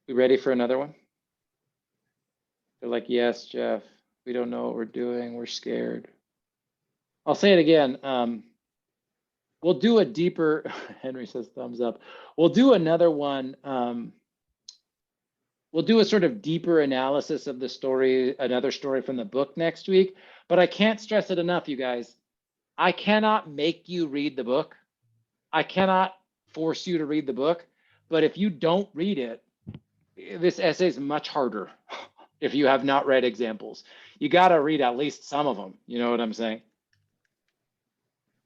We ready for another one? They're like, yes, Jeff, we don't know what we're doing. We're scared. I'll say it again. We'll do a deeper, Henry says thumbs up. We'll do another one. We'll do a sort of deeper analysis of the story, another story from the book next week, but I can't stress it enough, you guys. I cannot make you read the book. I cannot force you to read the book, but if you don't read it, this essay is much harder if you have not read examples. You got to read at least some of them. You know what I'm saying?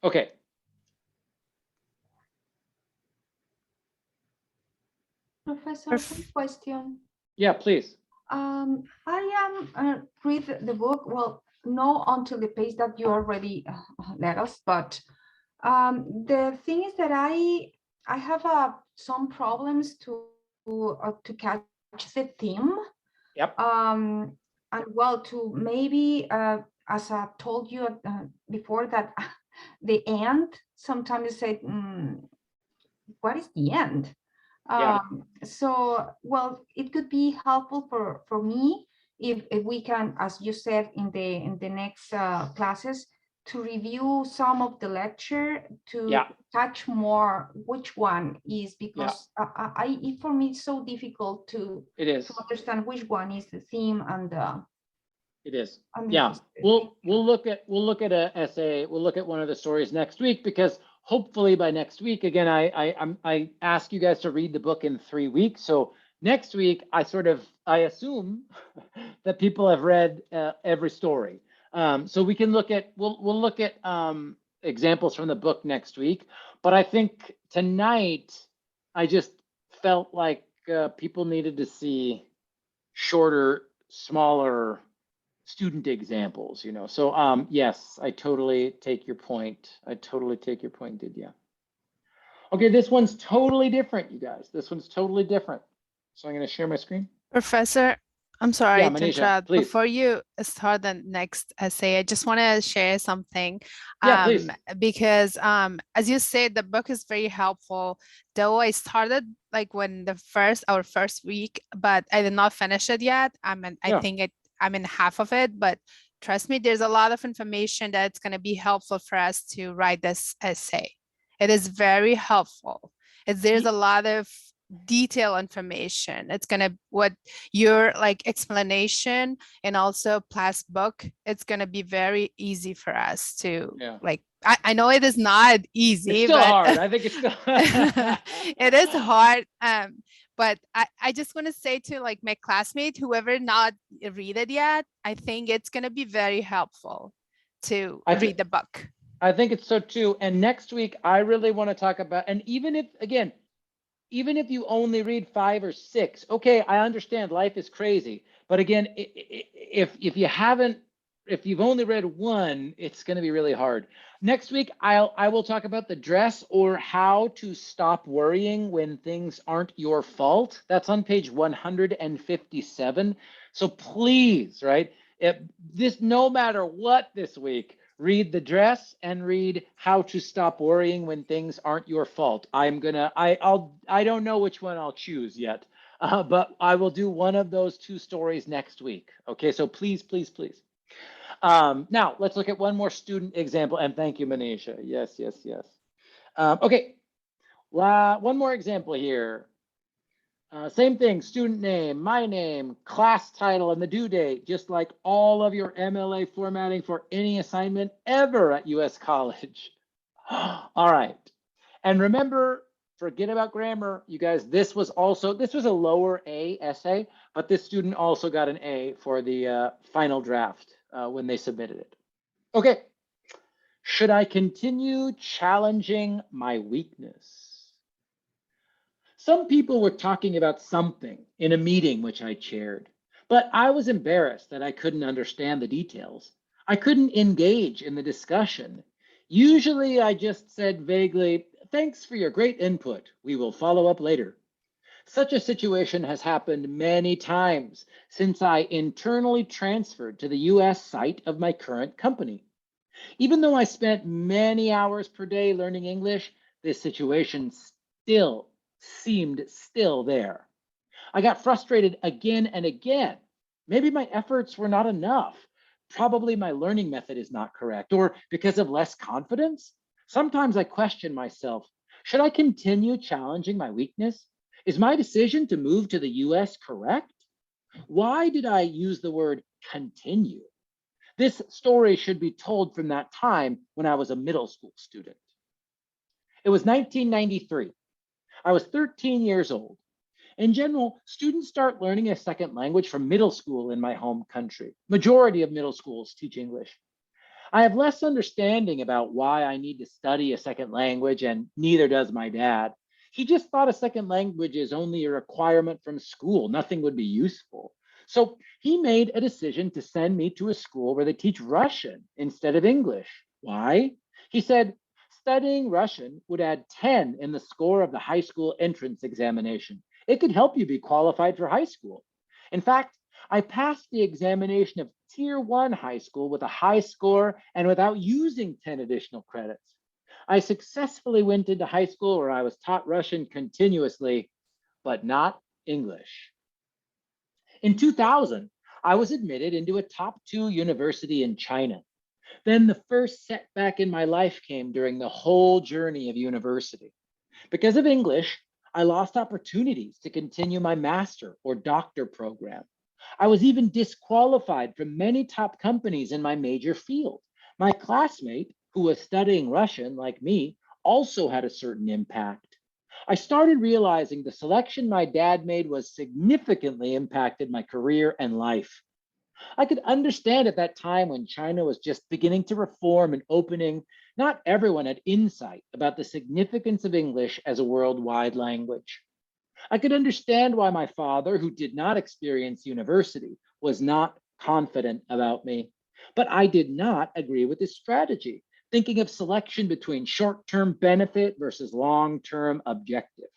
Okay. Professor, quick question. Yeah, please. I am read the book, well, no until the page that you already let us, but the thing is that I have some problems to catch the theme. Yep. And well, to maybe as I told you before, that the end sometimes say, what is the end? Yeah. So, well, it could be helpful for me if we can, as you said in the next classes, to review some of the lecture to touch more which one is, because for me it's so difficult to understand which one is the theme and it is. Yeah, we'll look at a essay. We'll look at one of the stories next week, because hopefully by next week, again, I ask you guys to read the book in 3 weeks. So next week, I assume that people have read every story. So we can look at, we'll look at examples from the book next week. But I think tonight, I just felt like people needed to see shorter, smaller student examples, So yes, I totally take your point. Didia. Okay, this one's totally different, you guys. This one's totally different. So I'm going to share my screen. Professor, I'm sorry to Manisha, interrupt. please. Before you start the next essay, I just want to share something. Yeah, please. Because as you said, the book is very helpful. Though I started like when our first week, but I did not finish it yet. I think I'm in half of it, but trust me, there's a lot of information that's going to be helpful for us to write this essay. It is very helpful. There's a lot of detailed information. It's gonna, what your explanation and also plus book, it's gonna be very easy for us to I know it is not easy. It's still but hard. I think it's still it is hard. But I just want to say to my classmate, whoever not read it yet, I think it's gonna be very helpful to read the book. I think it's so too. And next week, I really want to talk about, and even if you only read 5 or 6, okay, I understand life is crazy. But again, if you've only read 1, it's going to be really hard. Next week, I will talk about the dress, or how to stop worrying when things aren't your fault. That's on page 157. So please, right? No matter what this week, Read The Dress and read How to Stop Worrying When Things Aren't Your Fault. I don't know which one I'll choose yet, but I will do one of those two stories next week. Okay, so please, please, please. Now let's look at one more student example, and thank you, Manisha. Yes, yes, yes. Okay, one more example here. Same thing, student name, my name, class title, and the due date, just like all of your MLA formatting for any assignment ever at US College. All right. And remember, forget about grammar, you guys. This was a lower A essay, but this student also got an A for the final draft when they submitted it. Okay. Should I continue challenging my weakness? Some people were talking about something in a meeting which I chaired, but I was embarrassed that I couldn't understand the details. I couldn't engage in the discussion. Usually I just said vaguely, "Thanks for your great input. We will follow up later." Such a situation has happened many times since I internally transferred to the US site of my current company. Even though I spent many hours per day learning English, this situation still seemed there. I got frustrated again and again. Maybe my efforts were not enough. Probably my learning method is not correct, or because of less confidence. Sometimes I question myself, should I continue challenging my weakness? Is my decision to move to the US correct? Why did I use the word continue? This story should be told from that time when I was a middle school student. It was 1993. I was 13 years old. In general, students start learning a second language from middle school in my home country. Majority of middle schools teach English. I have less understanding about why I need to study a second language, and neither does my dad. He just thought a second language is only a requirement from school. Nothing would be useful. So he made a decision to send me to a school where they teach Russian instead of English. Why? He said, studying Russian would add 10 in the score of the high school entrance examination. It could help you be qualified for high school. In fact, I passed the examination of Tier 1 high school with a high score and without using 10 additional credits. I successfully went into high school where I was taught Russian continuously, but not English. In 2000, I was admitted into a top 2 university in China. Then the first setback in my life came during the whole journey of university. Because of English, I lost opportunities to continue my master or doctor program. I was even disqualified from many top companies in my major field. My classmate, who was studying Russian like me, also had a certain impact. I started realizing the selection my dad made was significantly impacted my career and life. I could understand at that time when China was just beginning to reform and opening, not everyone had insight about the significance of English as a worldwide language. I could understand why my father, who did not experience university, was not confident about me. But I did not agree with his strategy, thinking of selection between short-term benefit versus long-term objective.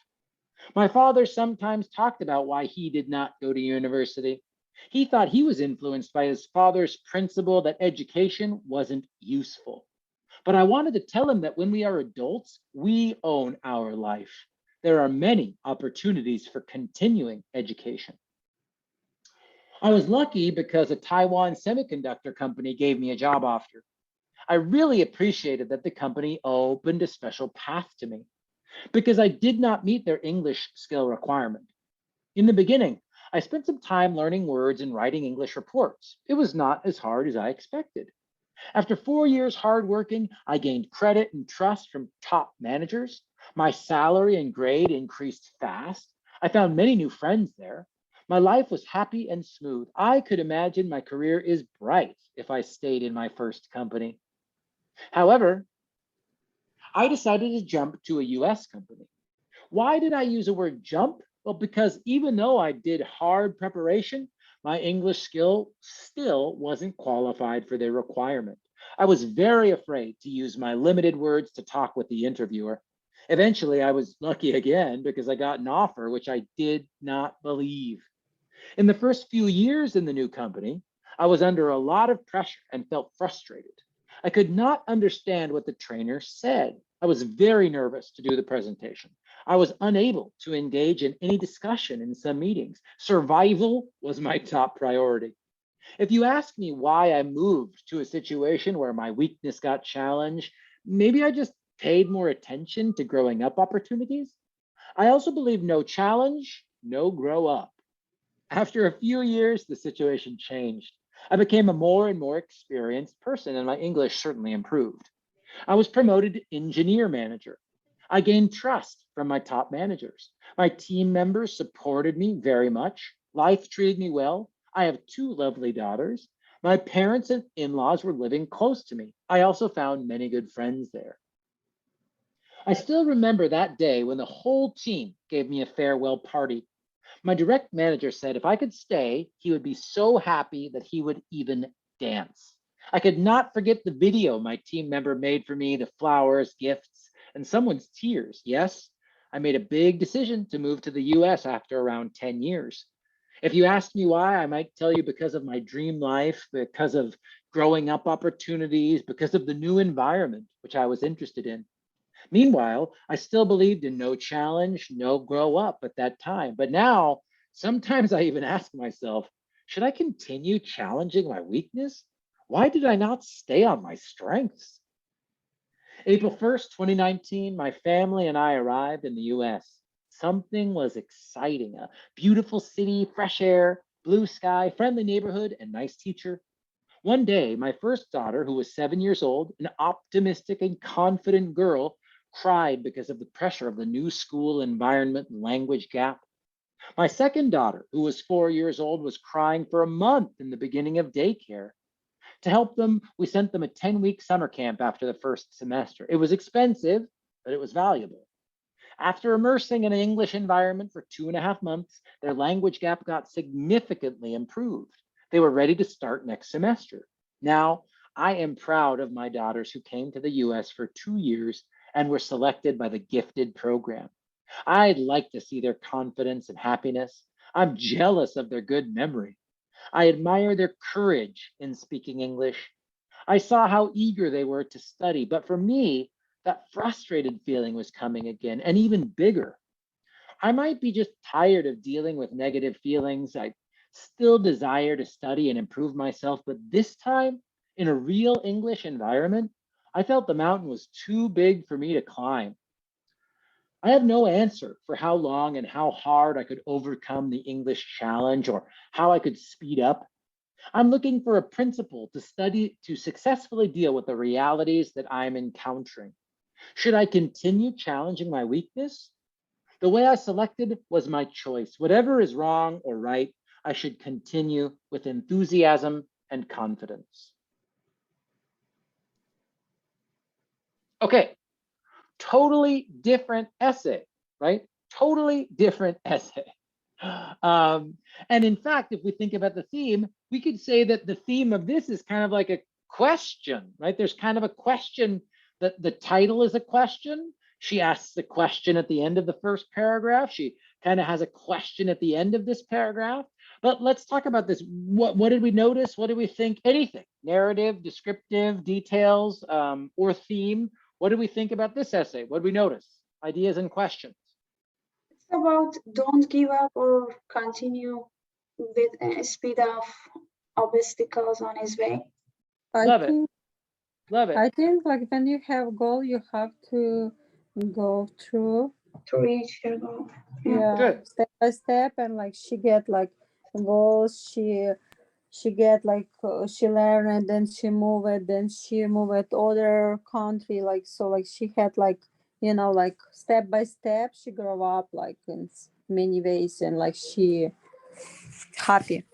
My father sometimes talked about why he did not go to university. He thought he was influenced by his father's principle that education wasn't useful. But I wanted to tell him that when we are adults, we own our life. There are many opportunities for continuing education. I was lucky because a Taiwan semiconductor company gave me a job offer. I really appreciated that the company opened a special path to me because I did not meet their English skill requirement. In the beginning, I spent some time learning words and writing English reports. It was not as hard as I expected. After 4 years hard working, I gained credit and trust from top managers. My salary and grade increased fast. I found many new friends there. My life was happy and smooth. I could imagine my career is bright if I stayed in my first company. However, I decided to jump to a US company. Why did I use the word jump? Well, because even though I did hard preparation, my English skill still wasn't qualified for their requirement. I was very afraid to use my limited words to talk with the interviewer. Eventually, I was lucky again because I got an offer which I did not believe. In the first few years in the new company, I was under a lot of pressure and felt frustrated. I could not understand what the trainer said. I was very nervous to do the presentation. I was unable to engage in any discussion in some meetings. Survival was my top priority. If you ask me why I moved to a situation where my weakness got challenged, maybe I just paid more attention to growing up opportunities. I also believe no challenge, no grow up. After a few years, the situation changed. I became a more and more experienced person, and my English certainly improved. I was promoted to engineer manager. I gained trust from my top managers. My team members supported me very much. Life treated me well. I have 2 lovely daughters. My parents and in-laws were living close to me. I also found many good friends there. I still remember that day when the whole team gave me a farewell party. My direct manager said if I could stay, he would be so happy that he would even dance. I could not forget the video my team member made for me, the flowers, gifts, and someone's tears. Yes, I made a big decision to move to the US after around 10 years. If you asked me why, I might tell you because of my dream life, because of growing up opportunities, because of the new environment, which I was interested in. Meanwhile, I still believed in no challenge, no grow up at that time. But now, sometimes I even ask myself, should I continue challenging my weakness? Why did I not stay on my strengths? April 1st, 2019, my family and I arrived in the US. Something was exciting, a beautiful city, fresh air, blue sky, friendly neighborhood, and nice teacher. One day, my first daughter, who was 7 years old, an optimistic and confident girl, cried because of the pressure of the new school environment and language gap. My second daughter, who was 4 years old, was crying for a month in the beginning of daycare. To help them, we sent them a 10-week summer camp after the first semester. It was expensive, but it was valuable. After immersing in an English environment for 2.5 months, their language gap got significantly improved. They were ready to start next semester. Now, I am proud of my daughters who came to the US for 2 years and were selected by the gifted program. I'd like to see their confidence and happiness. I'm jealous of their good memory. I admire their courage in speaking English. I saw how eager they were to study, but for me, that frustrated feeling was coming again and even bigger. I might be just tired of dealing with negative feelings. I still desire to study and improve myself, but this time in a real English environment, I felt the mountain was too big for me to climb. I have no answer for how long and how hard I could overcome the English challenge or how I could speed up. I'm looking for a principle to study to successfully deal with the realities that I'm encountering. Should I continue challenging my weakness? The way I selected was my choice. Whatever is wrong or right, I should continue with enthusiasm and confidence. Okay, totally different essay, right? Totally different essay. And in fact, if we think about the theme, we could say that the theme of this is kind of like a question, right? There's kind of a question that the title is a question. She asks a question at the end of the first paragraph. She kind of has a question at the end of this paragraph. But let's talk about this. What did we notice? What did we think? Anything? Narrative, descriptive, details, or theme? What did we think about this essay? What did we notice? Ideas and questions. It's about don't give up or continue with speed of obstacles on his way. Love it. Love it. I think like when you have a goal, you have to go through to reach your goal. Yeah, Good. step by step, and like she get like goals. She get like she learn and then she move it. Then she move it other country. Like so, like she had like like step by step. She grow up like in many ways, and like she happy.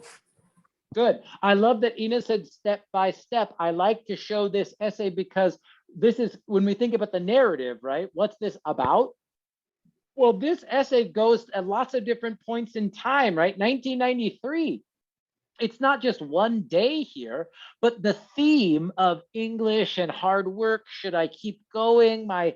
Good. I love that Ina said step by step. I like to show this essay because this is when we think about the narrative, right? What's this about? Well, this essay goes at lots of different points in time, right? 1993. It's not just one day here, but the theme of English and hard work. Should I keep going? My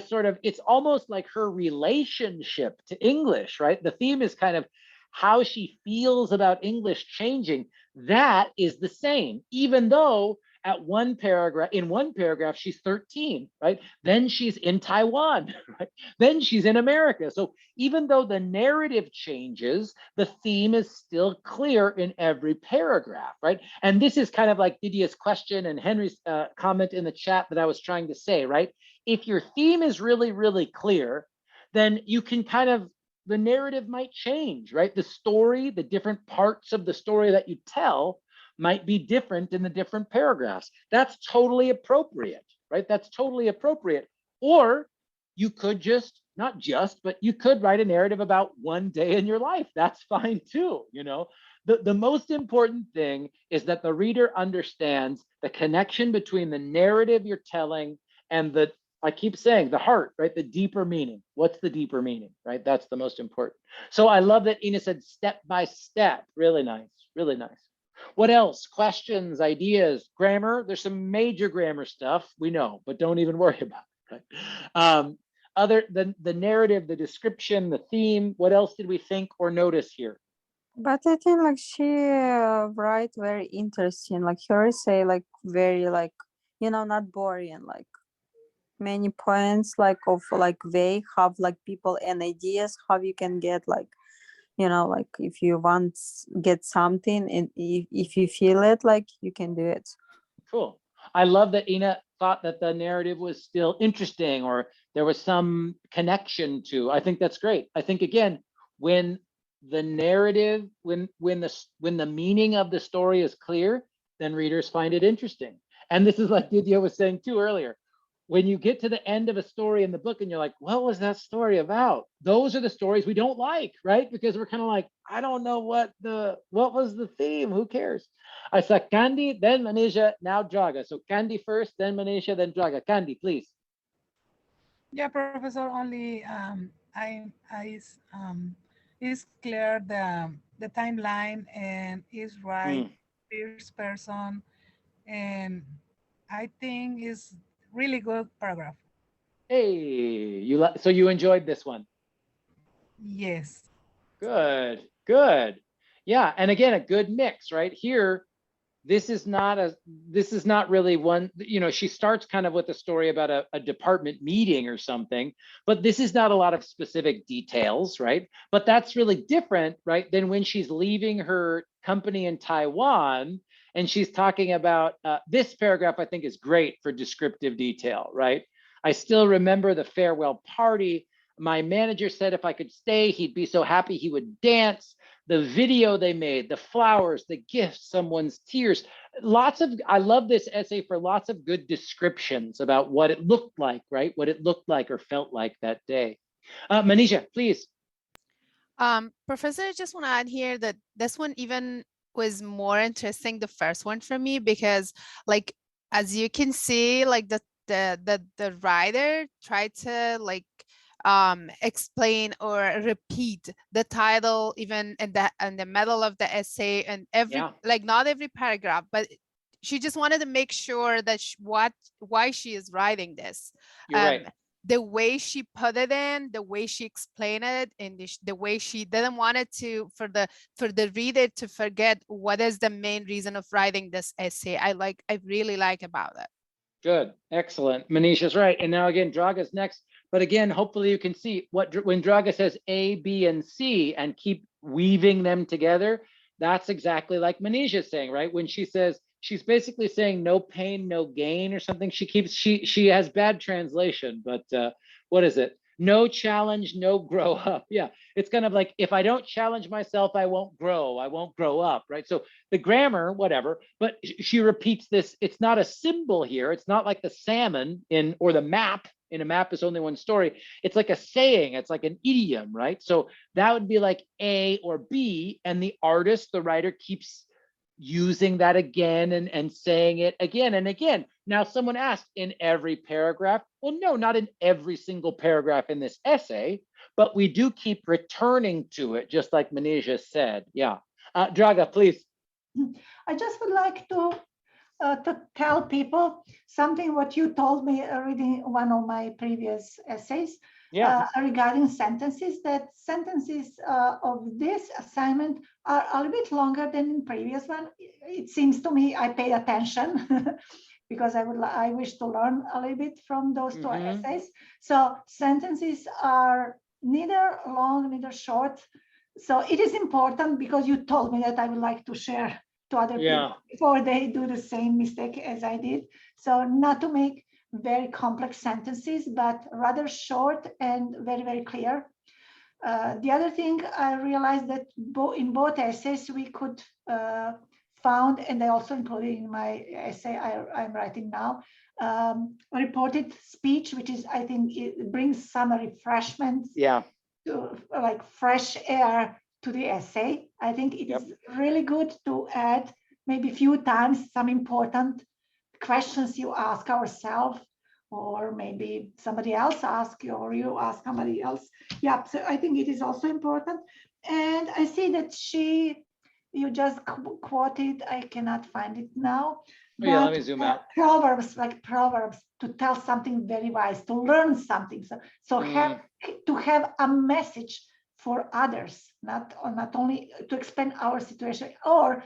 sort of, it's almost like her relationship to English, right? The theme is kind of how she feels about English changing. That is the same, even though at one paragraph, in one paragraph, she's 13, right? Then she's in Taiwan, right? Then she's in America. So even though the narrative changes, the theme is still clear in every paragraph, right? And this is kind of like Didia's question and Henry's comment in the chat that I was trying to say, right? If your theme is really, really clear, then you can kind of, the narrative might change, right? The story, the different parts of the story that you tell might be different in the different paragraphs. That's totally appropriate, right? That's totally appropriate. Or you could just, not just, but you could write a narrative about one day in your life. That's fine too, you know? The most important thing is that the reader understands the connection between the narrative you're telling and the, I keep saying the heart, right? The deeper meaning. What's the deeper meaning, right? That's the most important. So I love that Ina said step by step. Really nice, really nice. What else? Questions, ideas, grammar? There's some major grammar stuff we know, but don't even worry about it, right? Other than the narrative, the description, the theme, what else did we think or notice here? But I think like she write very interesting, like her essay, like very like, you know, not boring, like many points like of like they have like people and ideas how you can get like, you know, like if you want get something and if you feel it, like you can do it. Cool. I love that Ina thought that the narrative was still interesting or there was some connection to. I think that's great. I think again, when the narrative, when the meaning of the story is clear, then readers find it interesting. And this is like Didier was saying too earlier. When you get to the end of a story in the book and you're like, what was that story about? Those are the stories we don't like, right? Because we're kind of like, I don't know what was the theme, who cares? I saw Candy, then Manisha, now Draga. So Candy first, then Manisha, then Draga. Candy, please. Yeah, Professor, only is clear the timeline and is right first person, and I think is really good paragraph. Hey, so you enjoyed this one? Yes. Good, good. Yeah, and again, a good mix, right? Here, this is not really one, you know, she starts kind of with a story about a department meeting or something, but this is not a lot of specific details, right? But that's really different, right, than when she's leaving her company in Taiwan and she's talking about, this paragraph I think is great for descriptive detail, right? I still remember the farewell party. My manager said if I could stay, he'd be so happy he would dance. The video they made, the flowers, the gifts, someone's tears. I love this essay for lots of good descriptions about what it looked like, right? What it looked like or felt like that day. Manisha, please. Professor, I just want to add here that this one even was more interesting, the first one for me, because like, as you can see, like the writer tried to like explain or repeat the title even in the middle of the essay and every like not every paragraph, but she just wanted to make sure that why she is writing this. You're right. The way she put it in, the way she explained it, and the way she didn't want it to for the reader to forget what is the main reason of writing this essay. I really like about it. Good, excellent. Manisha's right. And now again, Draga's next. But again, hopefully you can see when Draga says A, B, and C and keep weaving them together, that's exactly like Manisha's saying, right? When she says, she's basically saying no pain, no gain or something. She has bad translation, but what is it? No challenge, no grow up. Yeah, it's kind of like, if I don't challenge myself, I won't grow up, right? So the grammar, whatever, but she repeats this. It's not a symbol here. It's not like the salmon or the map. In a map is only one story. It's like a saying. It's like an idiom, right? So that would be like A or B, and the artist, the writer, keeps using that again and saying it again and again. Now, someone asked, in every paragraph? Well, no, not in every single paragraph in this essay, but we do keep returning to it, just like Manisha said. Yeah. Draga, please. I just would like to tell people something what you told me reading one of my previous essays regarding sentences, that sentences of this assignment are a little bit longer than in previous one. It seems to me I paid attention because I wish to learn a little bit from those two essays. So sentences are neither long, neither short. So it is important because you told me that I would like to share to other people before they do the same mistake as I did. So not to make very complex sentences, but rather short and very, very clear. The other thing I realized that in both essays we could found, and I also included in my essay I'm writing now, reported speech, which is, I think, it brings some refreshments, to, like fresh air to the essay. I think it is really good to add maybe a few times some important questions you ask ourselves, or maybe somebody else ask you, or you ask somebody else. Yeah, so I think it is also important. And I see that you just quoted, I cannot find it now. Yeah, let me zoom out. Proverbs, like Proverbs, to tell something very wise, to learn something. So to have a message for others, not only to explain our situation, or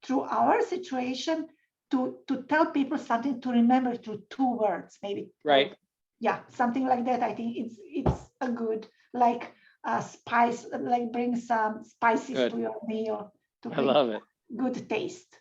through our situation, to tell people something to remember through 2 words, maybe. Right. Yeah, something like that. I think it's a good, like spice, like bring some spices to your meal. I love it. Good taste.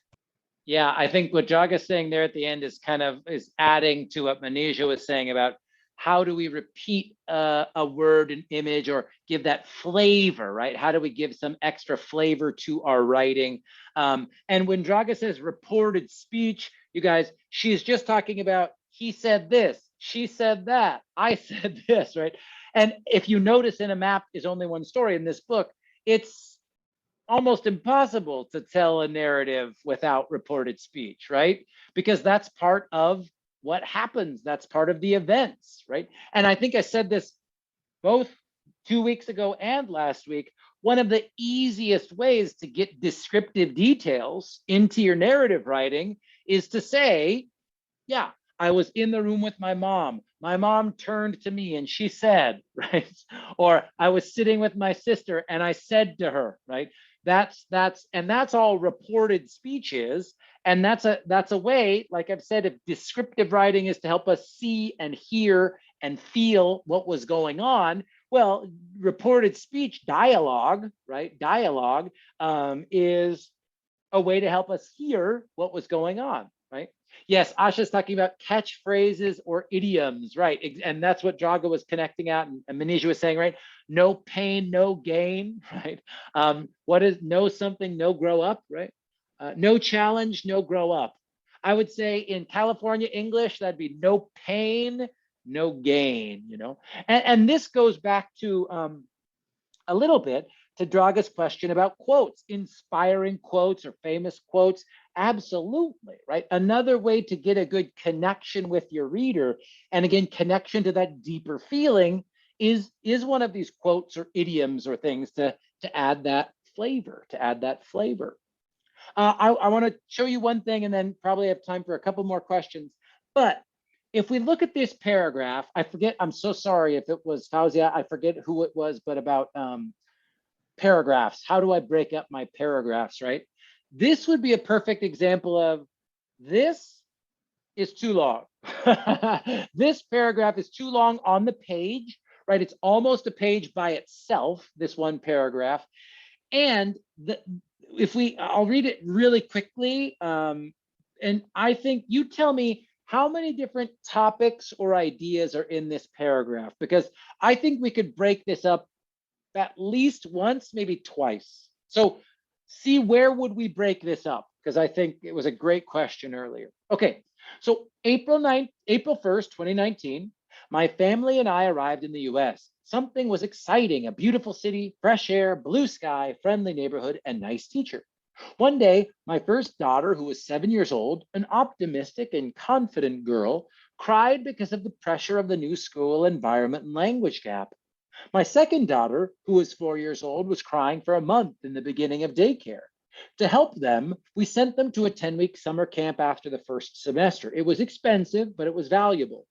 Yeah, I think what Jaga's saying there at the end is is adding to what Manisha was saying about how do we repeat a word, an image, or give that flavor, right? How do we give some extra flavor to our writing? And when Draga says reported speech, you guys, she's just talking about he said this, she said that, I said this, right? And if you notice, in A Map is Only One Story in this book, it's almost impossible to tell a narrative without reported speech, right? Because that's part of what happens. That's part of the events, right? And I think I said this both 2 weeks ago and last week. One of the easiest ways to get descriptive details into your narrative writing is to say, yeah, I was in the room with my mom. My mom turned to me and she said, right? Or I was sitting with my sister and I said to her, right? That's all reported speeches. And that's a way, like I've said, if descriptive writing is to help us see and hear and feel what was going on, well, reported speech, dialogue, right? Dialogue is a way to help us hear what was going on, right? Yes, Asha's talking about catchphrases or idioms, right? And that's what Draga was connecting out, and Manisha was saying, right? No pain, no gain, right? What is know something, no grow up, right? No challenge, no grow up. I would say in California English, that'd be no pain, no gain, you know? And this goes back to a little bit to Draga's question about quotes, inspiring quotes or famous quotes. Absolutely, right? Another way to get a good connection with your reader, and again, connection to that deeper feeling, is one of these quotes or idioms or things to add that flavor, I want to show you one thing and then probably have time for a couple more questions. But if we look at this paragraph, I forget, I'm so sorry if it was Fauzia, I forget who it was, but about paragraphs. How do I break up my paragraphs, right? This would be a perfect example of this is too long. This paragraph is too long on the page, right? It's almost a page by itself, this one paragraph. And I'll read it really quickly. And I think you tell me how many different topics or ideas are in this paragraph, because I think we could break this up at least once, maybe twice. So see, where would we break this up? Because I think it was a great question earlier. Okay, so April 1st, 2019, my family and I arrived in the US. Something was exciting, a beautiful city, fresh air, blue sky, friendly neighborhood, and nice teacher. One day, my first daughter, who was 7 years old, an optimistic and confident girl, cried because of the pressure of the new school environment and language gap. My second daughter, who was 4 years old, was crying for a month in the beginning of daycare. To help them, we sent them to a 10-week summer camp after the first semester. It was expensive, but it was valuable.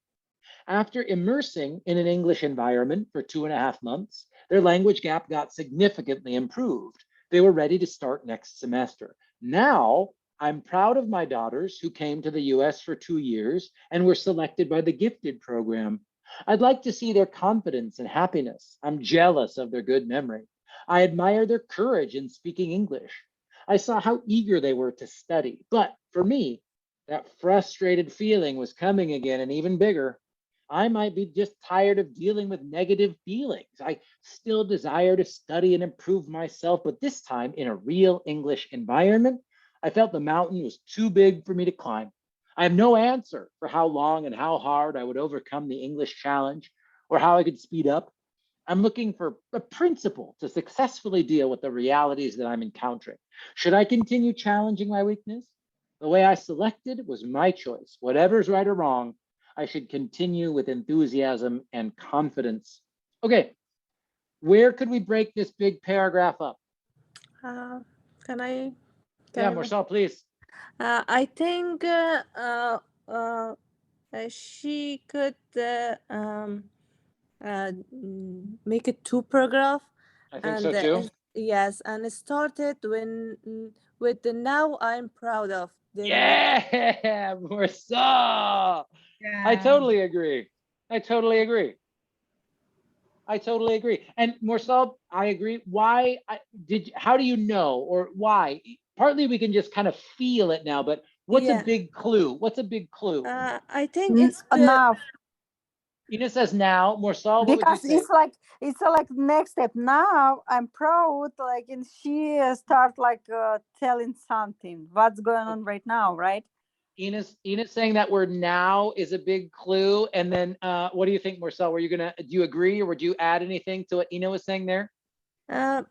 After immersing in an English environment for 2.5 months, their language gap got significantly improved. They were ready to start next semester. Now, I'm proud of my daughters who came to the US for 2 years and were selected by the gifted program. I'd like to see their confidence and happiness. I'm jealous of their good memory. I admire their courage in speaking English. I saw how eager they were to study. But for me, that frustrated feeling was coming again and even bigger. I might be just tired of dealing with negative feelings. I still desire to study and improve myself, but this time in a real English environment. I felt the mountain was too big for me to climb. I have no answer for how long and how hard I would overcome the English challenge or how I could speed up. I'm looking for a principle to successfully deal with the realities that I'm encountering. Should I continue challenging my weakness? The way I selected was my choice. Whatever's right or wrong, I should continue with enthusiasm and confidence. Okay, where could we break this big paragraph up? Can I? Yeah, Can I? Marcel, please. I think she could make it 2 paragraph. I think so too. Yes, and it started with the now I'm proud of. Yeah, Marcel. Yeah. I totally agree. I totally agree. I totally agree. And Marcel, I agree. Why how do you know, or why? Partly we can just kind of feel it now, but what's a big clue? What's a big clue? I think it's now. Ina says now. Marcel, what Because would you say? it's like next step. Now I'm proud, like, and she start like telling something. What's going on right now, right? Ina's saying that word now is a big clue. And then what do you think, Marcel? Do you agree, or would you add anything to what Ina was saying there? I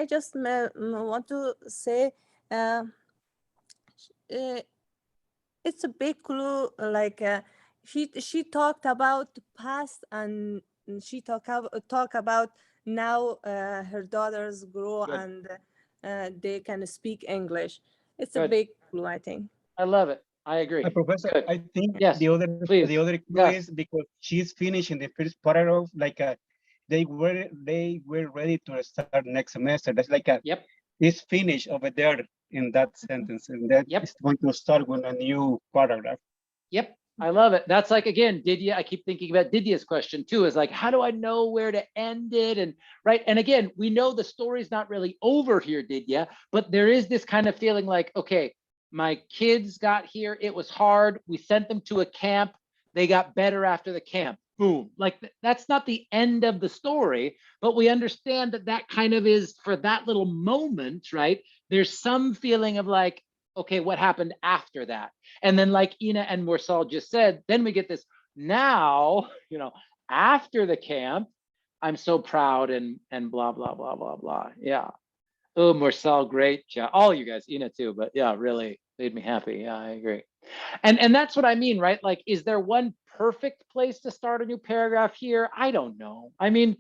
just want to say it's a big clue. Like she talked about the past, and she talk about now her daughters grow. Good. And they can speak English. It's Good. a big clue, I think. I love it. I agree. Professor, Good. I think Yes, the other please. clue is because she's finishing the first paragraph, like they were ready to start next semester. That's like it's finished over there in that sentence, and that is going to start with a new paragraph. Yep, I love it. That's like, again, Didier, I keep thinking about Didier's question too, is like, how do I know where to end it? And right. And again, we know the story's not really over here, Didier, but there is this kind of feeling like, okay, my kids got here. It was hard. We sent them to a camp. They got better after the camp. Boom. Like that's not the end of the story, but we understand that that kind of is for that little moment, right? There's some feeling of like, okay, what happened after that? And then like Ina and Marcel just said, then we get this now, after the camp, I'm so proud and blah, blah, blah, blah, blah. Yeah. Oh, Marcel, great job. All you guys, Ina too, but yeah, really made me happy. Yeah, I agree. And that's what I mean, right? Like, is there one perfect place to start a new paragraph here? I don't know. I mean,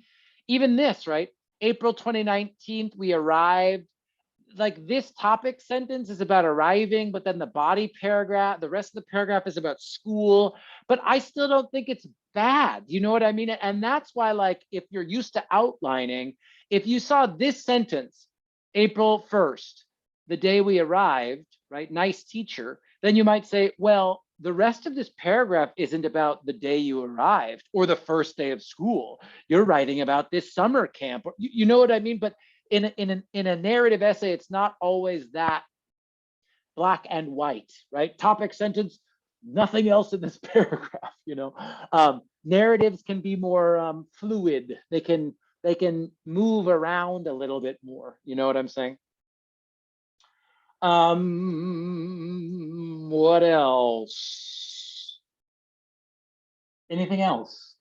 even this, right? April 2019, we arrived. Like this topic sentence is about arriving, but then the body paragraph, the rest of the paragraph is about school, but I still don't think it's bad. You know what I mean? And that's why, like, if you're used to outlining, if you saw this sentence, April 1st, the day we arrived, right? Nice teacher, then you might say, well, the rest of this paragraph isn't about the day you arrived or the first day of school. You're writing about this summer camp. You know what I mean? But in a narrative essay, it's not always that black and white, right? Topic sentence, nothing else in this paragraph. Narratives can be more fluid. They can move around a little bit more. You know what I'm saying? What else? Anything else?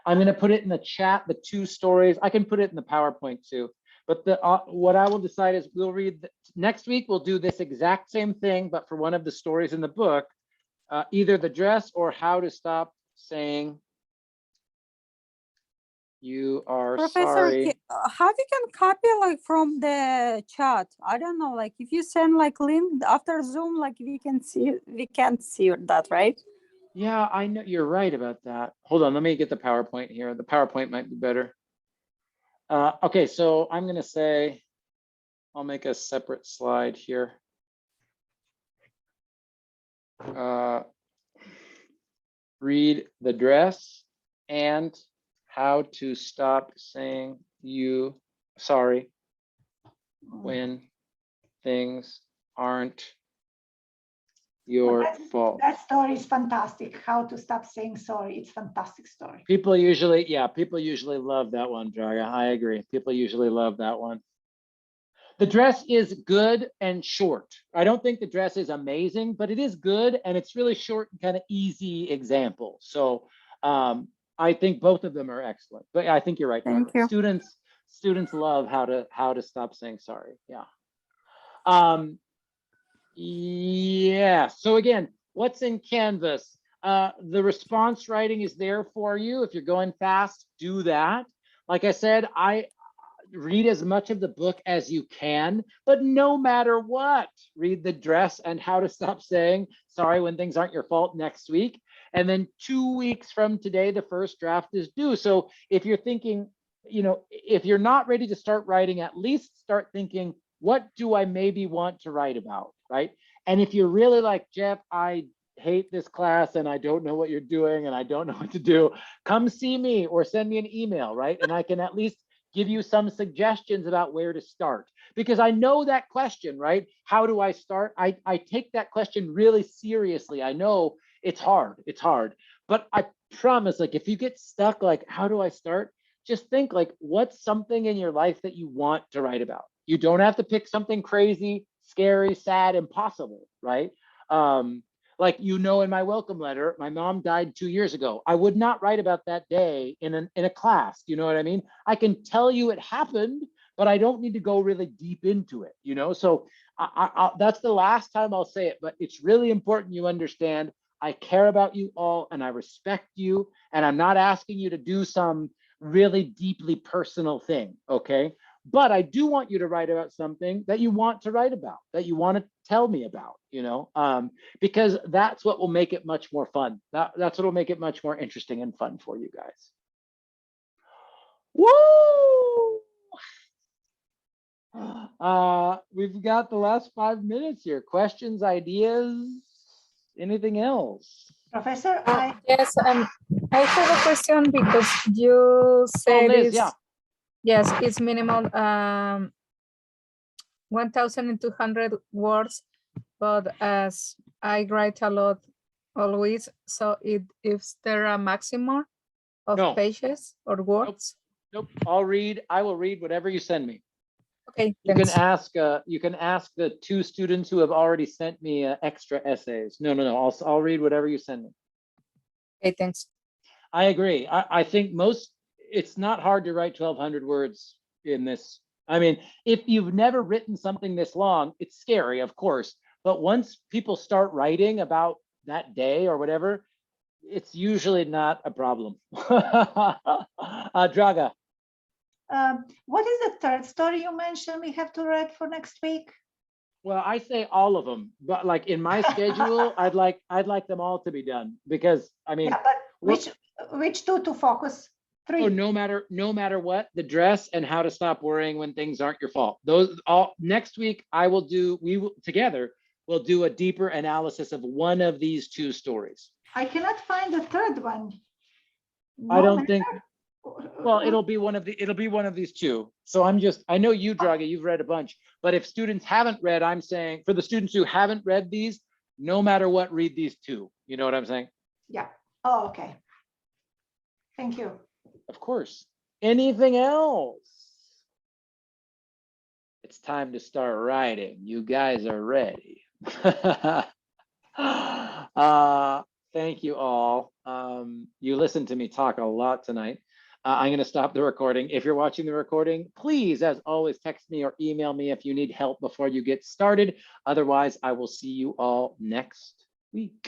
I'm going to put it in the chat, the 2 stories. I can put it in the PowerPoint too. But what I will decide is we'll read next week. We'll do this exact same thing, but for one of the stories in the book, either the dress or how to stop saying you are Professor, sorry. how you can copy like from the chat? I don't know. Like if you send like link after Zoom, like we can't see that, right? Yeah, I know you're right about that. Hold on, let me get the PowerPoint here. The PowerPoint might be better. Okay, so I'm gonna say, I'll make a separate slide here. Read the dress and how to stop saying sorry when things aren't your fault. That story is fantastic. How to stop saying sorry. It's fantastic story. People usually love that one, Draga. I agree. People usually love that one. The dress is good and short. I don't think the dress is amazing, but it is good and it's really short and kind of easy example. So I think both of them are excellent. But I think you're right. Thank you. Students love how to stop saying sorry. Yeah. Yeah. So again, what's in Canvas? The response writing is there for you. If you're going fast, do that. Like I said, I read as much of the book as you can, but no matter what, read the dress and how to stop saying sorry when things aren't your fault next week. And then 2 weeks from today, the first draft is due. So if you're thinking, if you're not ready to start writing, at least start thinking, what do I maybe want to write about, right? And if you're really like, Jeff, I hate this class and I don't know what you're doing and I don't know what to do, come see me or send me an email, right? And I can at least give you some suggestions about where to start. Because I know that question, right? How do I start? I take that question really seriously. I know it's hard, but I promise, like if you get stuck, like how do I start? Just think like, what's something in your life that you want to write about? You don't have to pick something crazy, scary, sad, impossible, right? Like, in my welcome letter, my mom died 2 years ago. I would not write about that day in a class. You know what I mean? I can tell you it happened, but I don't need to go really deep into it, So that's the last time I'll say it, but it's really important you understand I care about you all and I respect you. And I'm not asking you to do some really deeply personal thing, okay? But I do want you to write about something that you want to write about, that you want to tell me about, because that's what will make it much more fun. That's what will make it much more interesting and fun for you guys. Woo! We've got the last 5 minutes here. Questions, ideas, anything else? Professor, yes, I have a question because you said Liz, yeah. Yes, it's minimum 1,200 words, but as I write a lot always, so is there a maximum of pages or words? Nope. I will read whatever you send me. Okay. You can ask the 2 students who have already sent me extra essays. No. I'll read whatever you send me. Okay, thanks. I agree. I think it's not hard to write 1,200 words in this. I mean, if you've never written something this long, it's scary, of course. But once people start writing about that day or whatever, it's usually not a problem. Draga. What is the third story you mentioned we have to read for next week? Well, I say all of them, but like in my schedule, I'd like them all to be done because I mean, yeah, but which 2 to focus? 3. Oh, no matter what, the dress and how to stop worrying when things aren't your fault. Those all next week together we'll do a deeper analysis of one of these 2 stories. I cannot find the third one. I don't think. Well, it'll be one of these 2. So I know you, Draga, you've read a bunch, but if students haven't read, I'm saying for the students who haven't read these, no matter what, read these 2. You know what I'm saying? Yeah. Oh, okay. Thank you. Of course. Anything else? It's time to start writing. You guys are ready. Thank you all. You listened to me talk a lot tonight. I'm going to stop the recording. If you're watching the recording, please, as always, text me or email me if you need help before you get started. Otherwise, I will see you all next week.